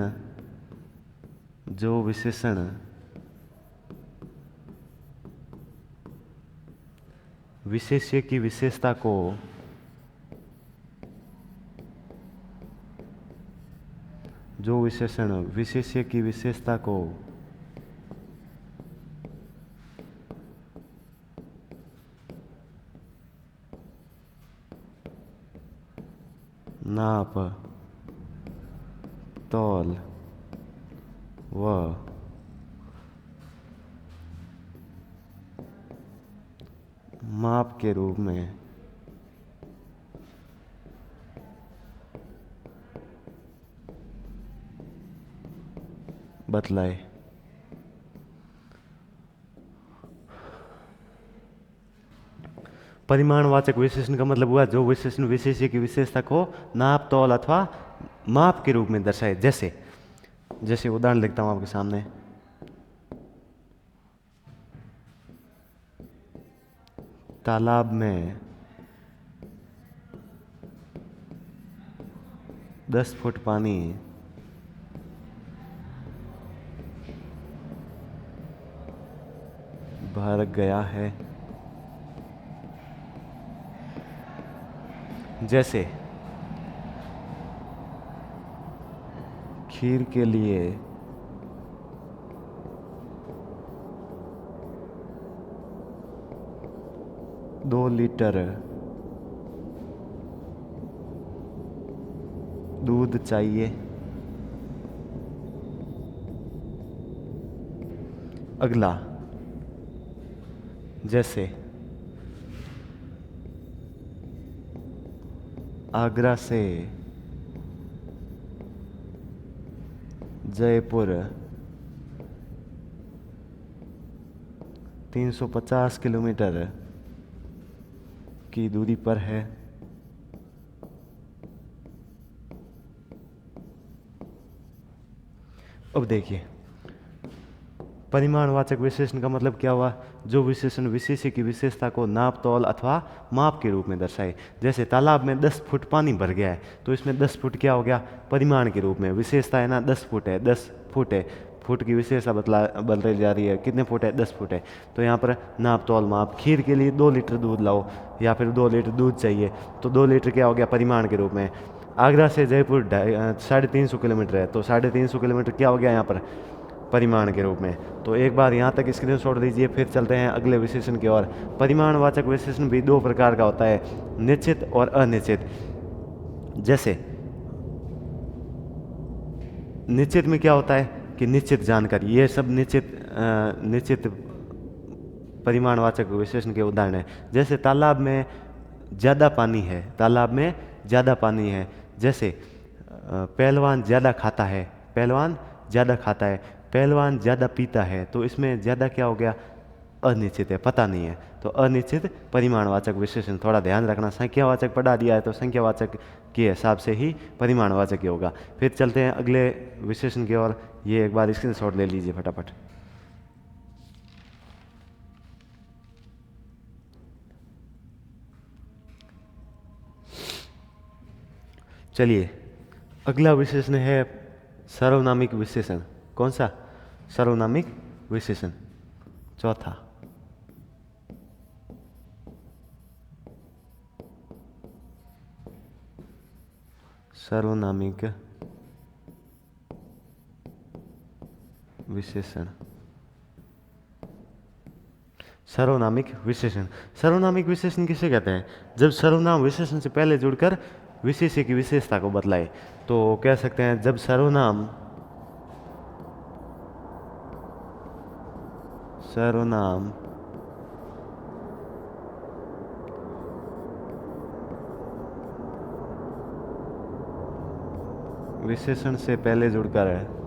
विशेष्य की विशेषता को विशेष्य की विशेषता को नाप, तौल व माप के रूप में बतलाए। परिमाणवाचक विशेषण का मतलब हुआ जो विशेषण विशेष्य की विशेषता को नाप, तौल अथवा माप के रूप में दर्शाए। जैसे उदाहरण लिखता हूं आपके सामने, तालाब में 10 फुट पानी भर गया है। जैसे खीर के लिए 2 लीटर दूध चाहिए। अगला, जैसे आगरा से जयपुर 350 किलोमीटर की दूरी पर है। अब देखिए, परिमाणवाचक विशेषण का मतलब क्या हुआ, जो विशेषण विशेष्य की विशेषता को नाप, तौल अथवा माप के रूप में दर्शाए। जैसे तालाब में 10 फुट पानी भर गया है, तो इसमें 10 फुट क्या हो गया, परिमाण के रूप में। विशेषता है ना 10 फुट है, 10 फुट है, फुट की विशेषता बदलती जा रही है, कितने फुट है, 10 फुट है। तो यहाँ पर नाप, तौल, माप। खीर के लिए 2 लीटर दूध लाओ, या फिर 2 लीटर दूध चाहिए, तो 2 लीटर क्या हो गया, परिमाण के रूप में। आगरा से जयपुर 350 किलोमीटर है, तो 350 किलोमीटर क्या हो गया यहाँ पर, परिमाण के रूप में। तो एक बार यहाँ तक स्क्रीनशॉट दीजिए, फिर चलते हैं अगले विशेषण की ओर। परिमाणवाचक विशेषण भी 2 प्रकार का होता है, निश्चित और अनिश्चित। जैसे निश्चित में क्या होता है कि निश्चित जानकारी, ये सब निश्चित परिमाणवाचक विशेषण के उदाहरण है। जैसे तालाब में ज़्यादा पानी है, तालाब में ज़्यादा पानी है। जैसे पहलवान ज़्यादा खाता है, पहलवान ज़्यादा खाता है, पहलवान ज़्यादा पीता है। तो इसमें ज़्यादा क्या हो गया, अनिश्चित है, पता नहीं है। तो अनिश्चित परिमाणवाचक विशेषण। थोड़ा ध्यान रखना, संख्यावाचक पढ़ा दिया है तो संख्यावाचक के हिसाब से ही परिमाणवाचक ही होगा। फिर चलते हैं अगले विशेषण की ओर। ये एक बार स्क्रीनशॉट ले लीजिए फटाफट। चलिए, अगला विशेषण है सार्वनामिक विशेषण। कौन सा? सार्वनामिक विशेषण, चौथा। सार्वनामिक विशेषण। सार्वनामिक विशेषण, सार्वनामिक विशेषण किसे कहते हैं? जब सर्वनाम विशेषण से पहले जुड़कर विशेष्य की विशेषता को बतलाए। तो कह सकते हैं जब सर्वनाम विशेषण से पहले जुड़कर है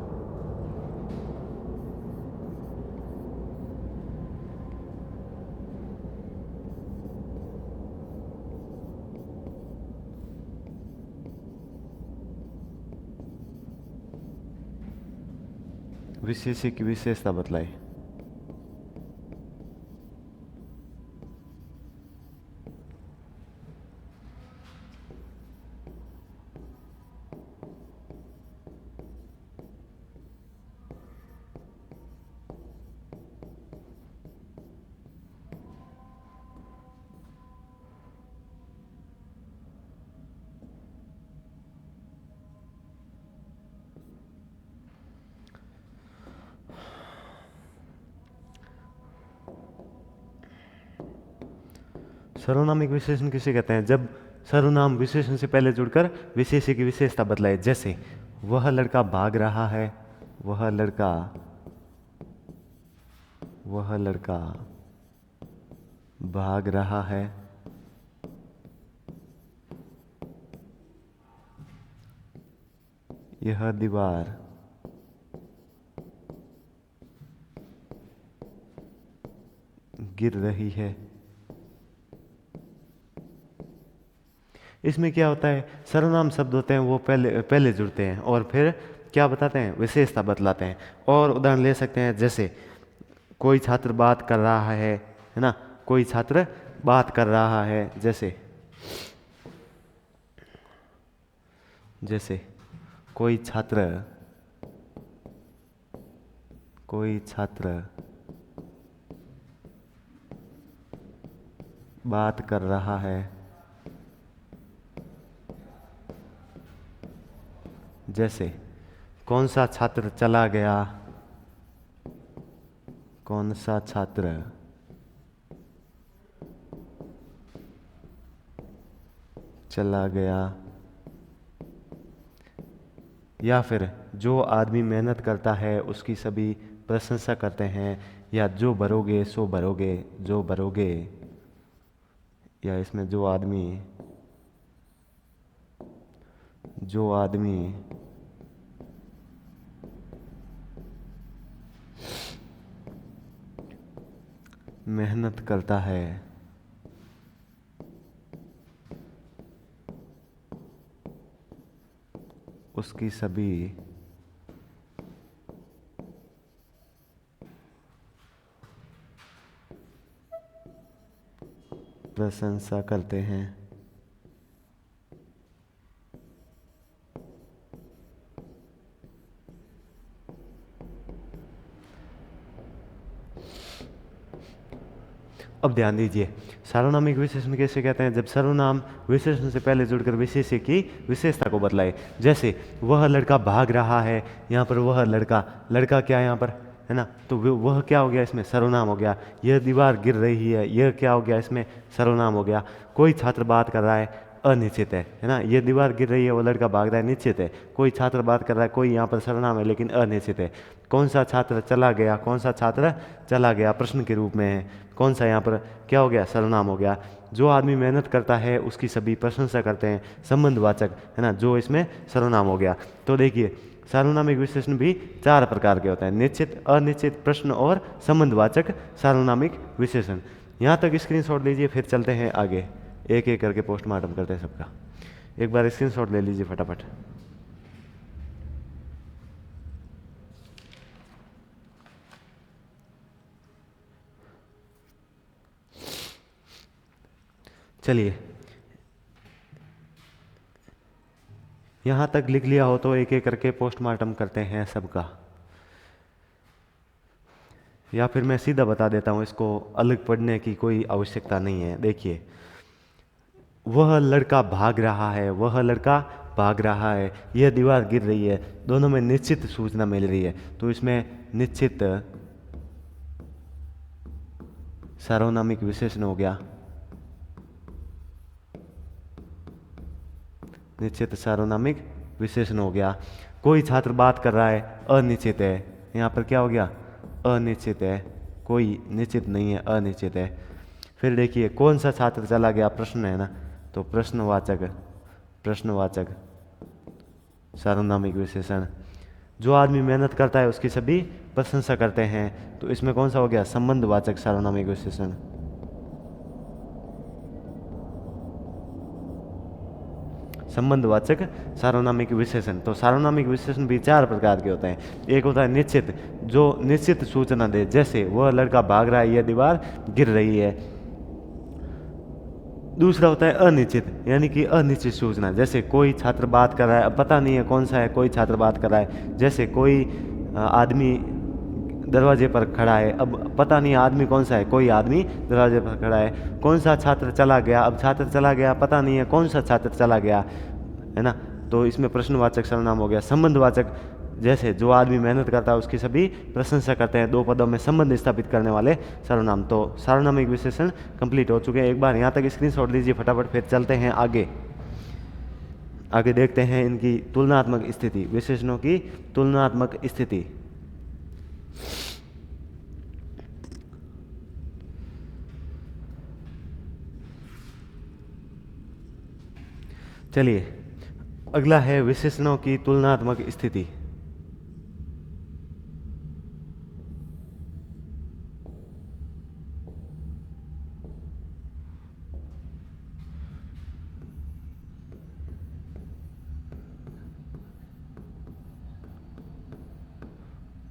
विशेष्य की विशेषता बतलाए। सर्वनामिक विशेषण किसे कहते हैं? जब सर्वनाम विशेषण से पहले जुड़कर विशेष्य की विशेषता बतलाए। जैसे वह लड़का भाग रहा है, वह लड़का भाग रहा है, यह दीवार गिर रही है। इसमें क्या होता है? सर्वनाम शब्द होते हैं वो पहले जुड़ते हैं और फिर क्या बताते हैं? विशेषता बतलाते हैं। और उदाहरण ले सकते हैं, जैसे कोई छात्र बात कर रहा है ना, कोई छात्र बात कर रहा है। जैसे कोई छात्र बात कर रहा है, जैसे कौन सा छात्र चला गया, कौन सा छात्र चला गया। या फिर जो आदमी मेहनत करता है उसकी सभी प्रशंसा करते हैं। या जो भरोगे सो भरोगे, जो भरोगे, या इसमें जो आदमी मेहनत करता है उसकी सभी प्रशंसा करते हैं। अब ध्यान दीजिए, सार्वनामिक विशेषण कैसे कहते हैं? जब सर्वनाम विशेषण से पहले जुड़कर विशेष्य की विशेषता को बतलाए। जैसे वह लड़का भाग रहा है, यहाँ पर वह लड़का क्या है यहाँ पर, है ना, तो वह क्या हो गया? इसमें सर्वनाम हो गया। यह दीवार गिर रही है, यह क्या हो गया? इसमें सर्वनाम हो गया। कोई छात्र बात कर रहा है, अनिश्चित है ना, ये दीवार गिर रही है, वो लड़का भाग रहा है, निश्चित है। कोई छात्र बात कर रहा है, कोई यहाँ पर सर्वनाम है लेकिन अनिश्चित है। कौन सा छात्र चला गया, कौन सा छात्र चला गया, प्रश्न के रूप में है। कौन सा यहाँ पर क्या हो गया? सर्वनाम हो गया। जो आदमी मेहनत करता है उसकी सभी प्रशंसा करते हैं, संबंधवाचक, है ना, जो इसमें सर्वनाम हो गया। तो देखिए, सार्वनामिक विशेषण भी 4 प्रकार के होते हैं: निश्चित, अनिश्चित, प्रश्न और संबंधवाचक सार्वनामिक विशेषण। यहाँ तक स्क्रीनशॉट लीजिए, फिर चलते हैं आगे, एक एक करके पोस्टमार्टम करते हैं सबका। एक बार स्क्रीनशॉट ले लीजिए फटाफट। चलिए, यहाँ तक लिख लिया हो तो एक एक करके पोस्टमार्टम करते हैं सबका, या फिर मैं सीधा बता देता हूँ, इसको अलग पढ़ने की कोई आवश्यकता नहीं है। देखिए, वह लड़का भाग रहा है, वह लड़का भाग रहा है, यह दीवार गिर रही है, दोनों में निश्चित सूचना मिल रही है। तो इसमें निश्चित सार्वनामिक विशेषण हो गया, निश्चित सार्वनामिक विशेषण हो गया। कोई छात्र बात कर रहा है, अनिश्चित है, यहाँ पर क्या हो गया, अनिश्चित है, कोई निश्चित नहीं है, अनिश्चित है। फिर देखिए, कौन सा छात्र चला गया, प्रश्न है ना, तो प्रश्नवाचक, प्रश्नवाचक सार्वनामिक विशेषण। जो आदमी मेहनत करता है उसकी सभी प्रशंसा करते हैं, तो इसमें कौन सा हो गया, संबंधवाचक सार्वनामिक विशेषण। संबंधवाचक सार्वनामिक विशेषण। तो सार्वनामिक विशेषण भी चार प्रकार के होते हैं। एक होता है निश्चित, जो निश्चित सूचना दे, जैसे वह लड़का भाग रहा है, यह दीवार गिर रही है। दूसरा होता है अनिश्चित, यानी कि अनिश्चित सूचना, जैसे कोई छात्र बात कर रहा है, अब पता नहीं है कौन सा है, कोई छात्र बात कर रहा है, जैसे कोई आदमी दरवाजे पर खड़ा है, अब पता नहीं आदमी कौन सा है, कोई आदमी दरवाजे पर खड़ा है। कौन सा छात्र चला गया, अब छात्र चला गया, पता नहीं है कौन सा छात्र चला गया, है ना। तो इसमें प्रश्नवाचक सर्वनाम हो गया। संबंधवाचक, जैसे जो आदमी मेहनत करता है उसकी सभी प्रशंसा करते हैं, दो पदों में संबंध स्थापित करने वाले सर्वनाम। तो सार्वनामिक विशेषण कंप्लीट हो चुके हैं। एक बार यहाँ तक स्क्रीनशॉट लीजिए फटाफट, फिर चलते हैं आगे। आगे देखते हैं इनकी तुलनात्मक स्थिति, विशेषणों की तुलनात्मक स्थिति। चलिए, अगला है विशेषणों की तुलनात्मक स्थिति।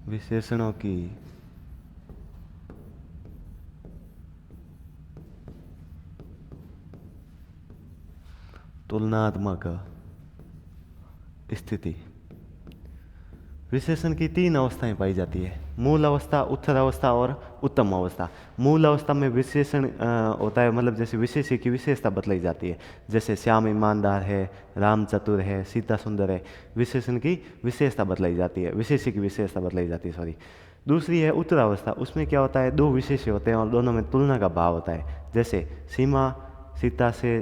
विशेषणों की तुलनात्मक स्थिति। विशेषण की तीन अवस्थाएं पाई जाती है, मूल अवस्था, उत्तर अवस्था और उत्तम अवस्था। मूल अवस्था में विशेषण होता है, मतलब जैसे विशेष्य की विशेषता बतलाई जाती है, जैसे श्याम ईमानदार है, राम चतुर है, सीता सुंदर है, विशेषण की विशेषता बतलाई जाती है, विशेष्य की विशेषता बतलाई जाती है, सॉरी। दूसरी है उत्तर अवस्था, उसमें क्या होता है, दो विशेष्य होते हैं और दोनों में तुलना का भाव होता है, जैसे सीमा सीता से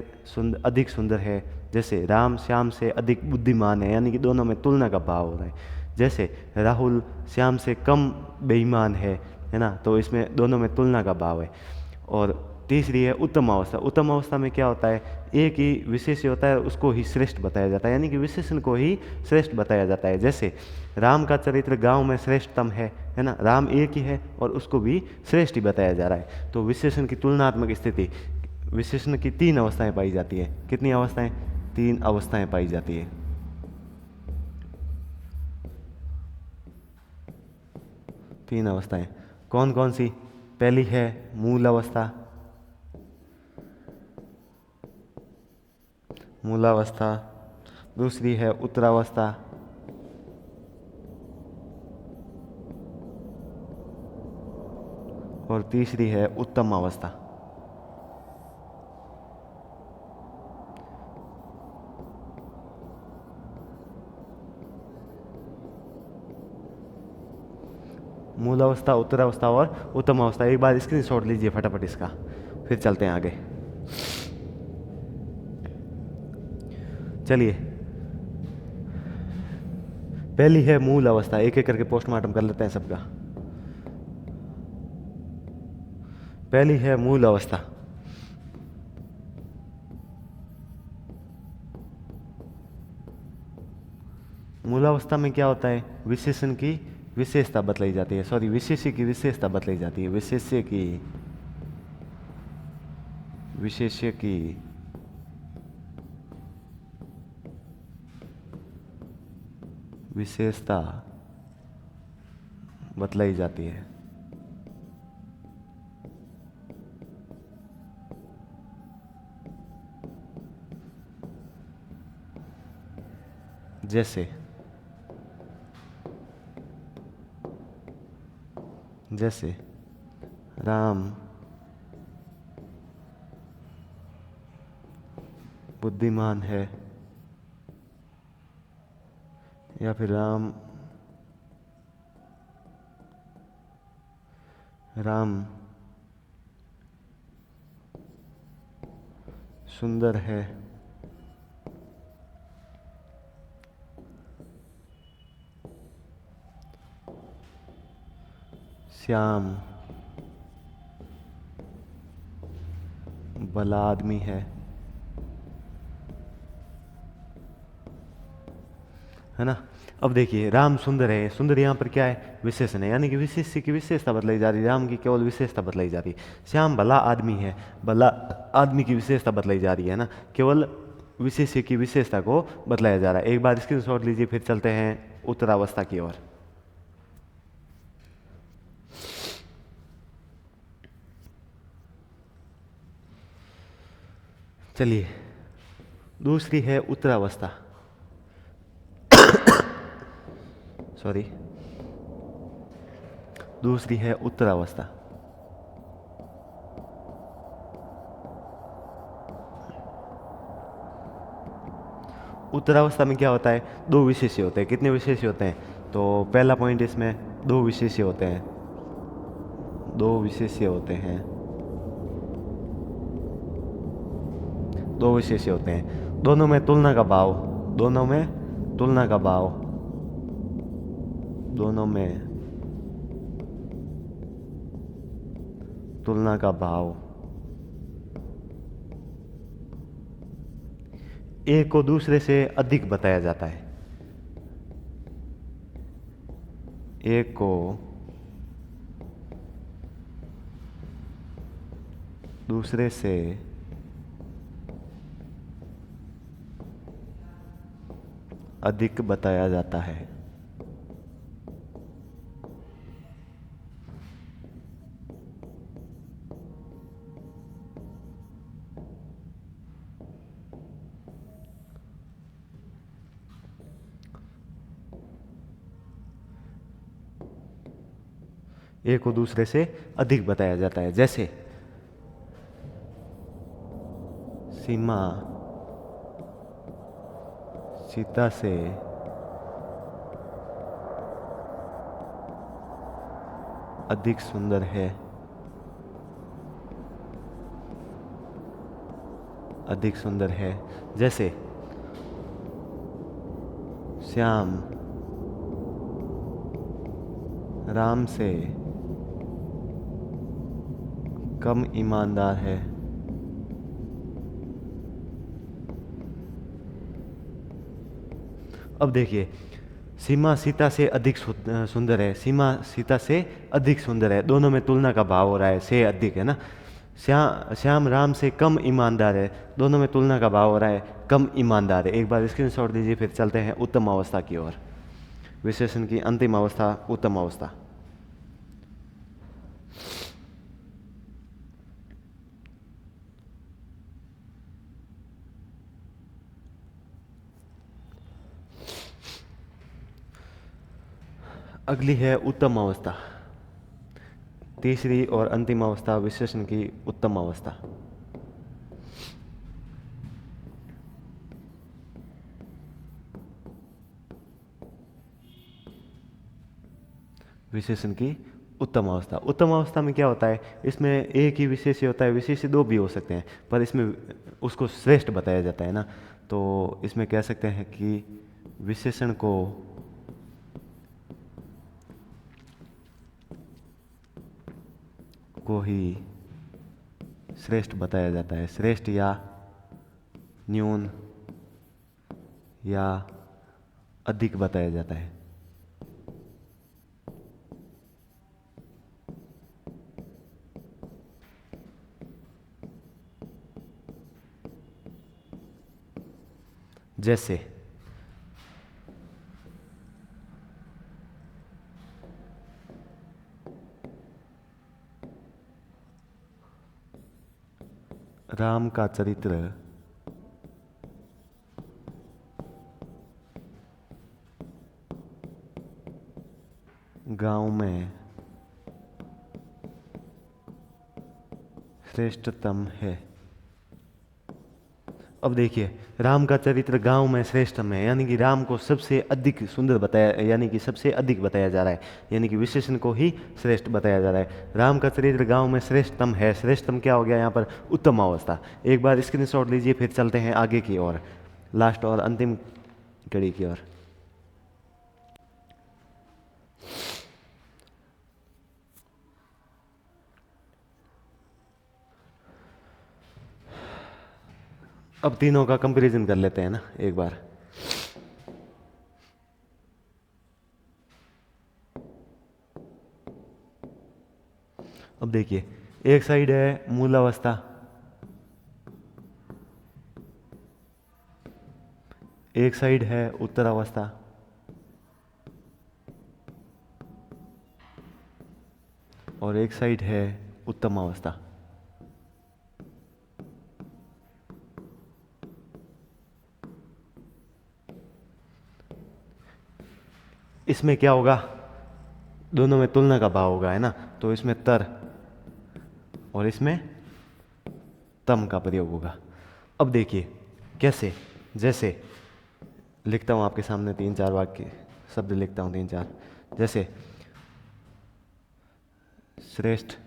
अधिक सुंदर है, जैसे राम श्याम से अधिक बुद्धिमान है, यानी कि दोनों में तुलना का भाव होता है, जैसे राहुल श्याम से कम बेईमान है ना, तो इसमें दोनों में तुलना का भाव है। और तीसरी है उत्तम अवस्था। उत्तम अवस्था में क्या होता है, एक ही विशेष्य होता है, उसको ही श्रेष्ठ बताया जाता है, यानी कि विशेषण को ही श्रेष्ठ बताया जाता है। जैसे राम का चरित्र गांव में श्रेष्ठतम है ना, राम एक ही है और उसको भी श्रेष्ठ ही बताया जा रहा है। तो विशेषण की तुलनात्मक स्थिति, विशेषण की तीन अवस्थाएं पाई जाती है। कितनी अवस्थाएं, तीन अवस्थाएं पाई जाती है। तीन अवस्थाएं कौन कौन सी, पहली है मूल अवस्था, मूलावस्था, दूसरी है उत्तरावस्था, और तीसरी है उत्तम अवस्था। मूल अवस्था, उत्तरावस्था और उत्तम अवस्था। एक बार स्क्रीनशॉट लीजिए फटाफट इसका, फिर चलते हैं आगे। चलिए, पहली है मूल अवस्था, एक एक करके पोस्टमार्टम कर लेते हैं सबका। पहली है मूल अवस्था। मूलावस्था में क्या होता है, विशेषण की विशेषता बतलाई जाती है, सॉरी विशेष्य की विशेषता बतलाई जाती है, विशेष्य की विशेष्य की विशेषता बतलाई जाती है। जैसे जैसे राम बुद्धिमान है, या फिर राम राम सुंदर है, श्याम भला आदमी है ना। अब देखिए राम सुंदर है, सुंदर यहाँ पर क्या है, विशेषण है, यानी कि विशेष्य की विशेषता बदलाई जा रही है, राम की केवल विशेषता बदलाई जा रही है। श्याम भला आदमी है, भला आदमी की विशेषता बदलाई जा रही है ना, केवल विशेष्य की विशेषता को बदलाया जा रहा है। एक बार स्क्रीनशॉट लीजिए, फिर चलते हैं उत्तरावस्था की ओर। चलिए, दूसरी है उत्तरावस्था, सॉरी, दूसरी है उत्तरावस्था। उत्तरावस्था में क्या होता है, दो विशेष्य होते हैं। कितने विशेष्य होते हैं, तो पहला पॉइंट इसमें दो विशेष्य होते हैं, दो विशेष्य होते हैं, दो विशेष्य होते हैं। दोनों में तुलना का भाव, दोनों में तुलना का भाव, दोनों में तुलना का भाव, एक को दूसरे से अधिक बताया जाता है, एक को दूसरे से अधिक बताया जाता है। एक को दूसरे से अधिक बताया जाता है। जैसे सीमा सीता से अधिक सुंदर है, अधिक सुंदर है। जैसे श्याम राम से कम ईमानदार है, अब देखिए, सीमा सीता से अधिक सुंदर है, सीमा सीता से अधिक सुंदर है, दोनों में तुलना का भाव हो रहा है, से अधिक है ना। श्याम राम से कम ईमानदार है, दोनों में तुलना का भाव हो रहा है, कम ईमानदार है। एक बार स्क्रीनशॉट दीजिए, फिर चलते हैं उत्तम अवस्था की ओर। विशेषण की अंतिम अवस्था, उत्तम अवस्था। अगली है उत्तम अवस्था, तीसरी और अंतिम अवस्था विशेषण की उत्तम अवस्था। विशेषण की उत्तम अवस्था, उत्तम अवस्था में क्या होता है, इसमें एक ही विशेष्य होता है, विशेष्य दो भी हो सकते हैं, पर इसमें उसको श्रेष्ठ बताया जाता है ना। तो इसमें कह सकते हैं कि विशेषण को ही श्रेष्ठ बताया जाता है, श्रेष्ठ या न्यून या अधिक बताया जाता है। जैसे राम का चरित्र श्रेष्ठतम है। अब देखिए, राम का चरित्र गांव में श्रेष्ठतम है, यानी कि राम को सबसे अधिक सुंदर बताया, यानी कि सबसे अधिक बताया जा रहा है, यानी कि विशेषण को ही श्रेष्ठ बताया जा रहा है। राम का चरित्र गांव में श्रेष्ठतम है। श्रेष्ठतम क्या हो गया यहाँ पर? उत्तम अवस्था। एक बार स्क्रीनशॉट लीजिए, फिर चलते हैं आगे की ओर, लास्ट और अंतिम कड़ी की ओर। अब तीनों का कंपैरिजन कर लेते हैं ना एक बार। अब देखिए, एक साइड है मूल अवस्था, एक साइड है उत्तर अवस्था, और एक साइड है उत्तम अवस्था। इसमें क्या होगा? दोनों में तुलना का भाव होगा, है ना। तो इसमें तर और इसमें तम का प्रयोग होगा। अब देखिए कैसे, जैसे लिखता हूं आपके सामने 3-4 वाक्य शब्द लिखता हूं, 3-4। जैसे श्रेष्ठ,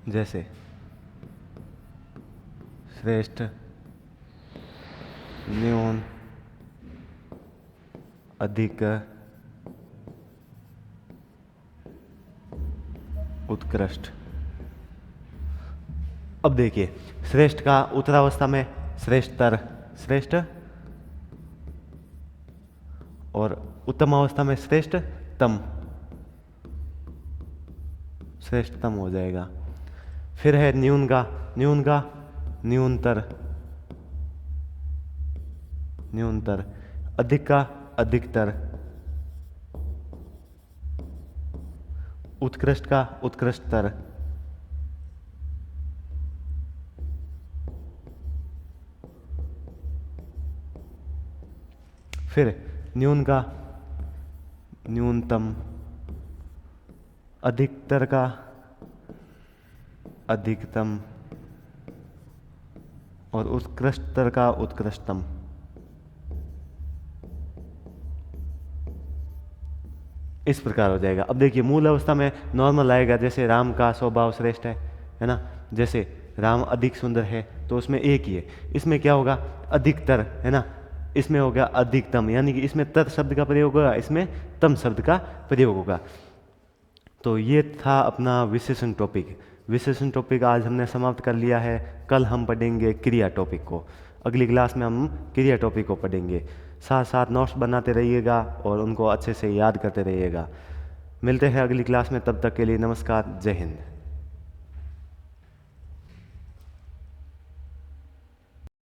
जैसे श्रेष्ठ, न्यून, अधिक, उत्कृष्ट। अब देखिए, श्रेष्ठ का उत्तरावस्था में श्रेष्ठतर, श्रेष्ठ, और उत्तम अवस्था में श्रेष्ठतम, श्रेष्ठतम हो जाएगा। फिर है न्यून का न्यूनतर, न्यूनतर, अधिक का अधिकतर, उत्कृष्ट का उत्कृष्टतर, फिर न्यून का न्यूनतम, अधिकतर का अधिकतम, और उत्कृष्टतर का उत्कृष्टतम। इस प्रकार हो जाएगा। अब देखिए, मूल अवस्था में नॉर्मल आएगा, जैसे राम का स्वभाव श्रेष्ठ है ना। जैसे राम अधिक सुंदर है, तो उसमें एक ही है। इसमें क्या होगा? अधिकतर, है ना। इसमें हो गया अधिकतम, यानी कि इसमें तर शब्द का प्रयोग होगा, इसमें तम शब्द का प्रयोग होगा। तो ये था अपना विशेषण टॉपिक। विशेषण टॉपिक आज हमने समाप्त कर लिया है। कल हम पढ़ेंगे क्रिया टॉपिक को। अगली क्लास में हम क्रिया टॉपिक को पढ़ेंगे। साथ साथ नोट्स बनाते रहिएगा और उनको अच्छे से याद करते रहिएगा। मिलते हैं अगली क्लास में, तब तक के लिए नमस्कार, जय हिंद।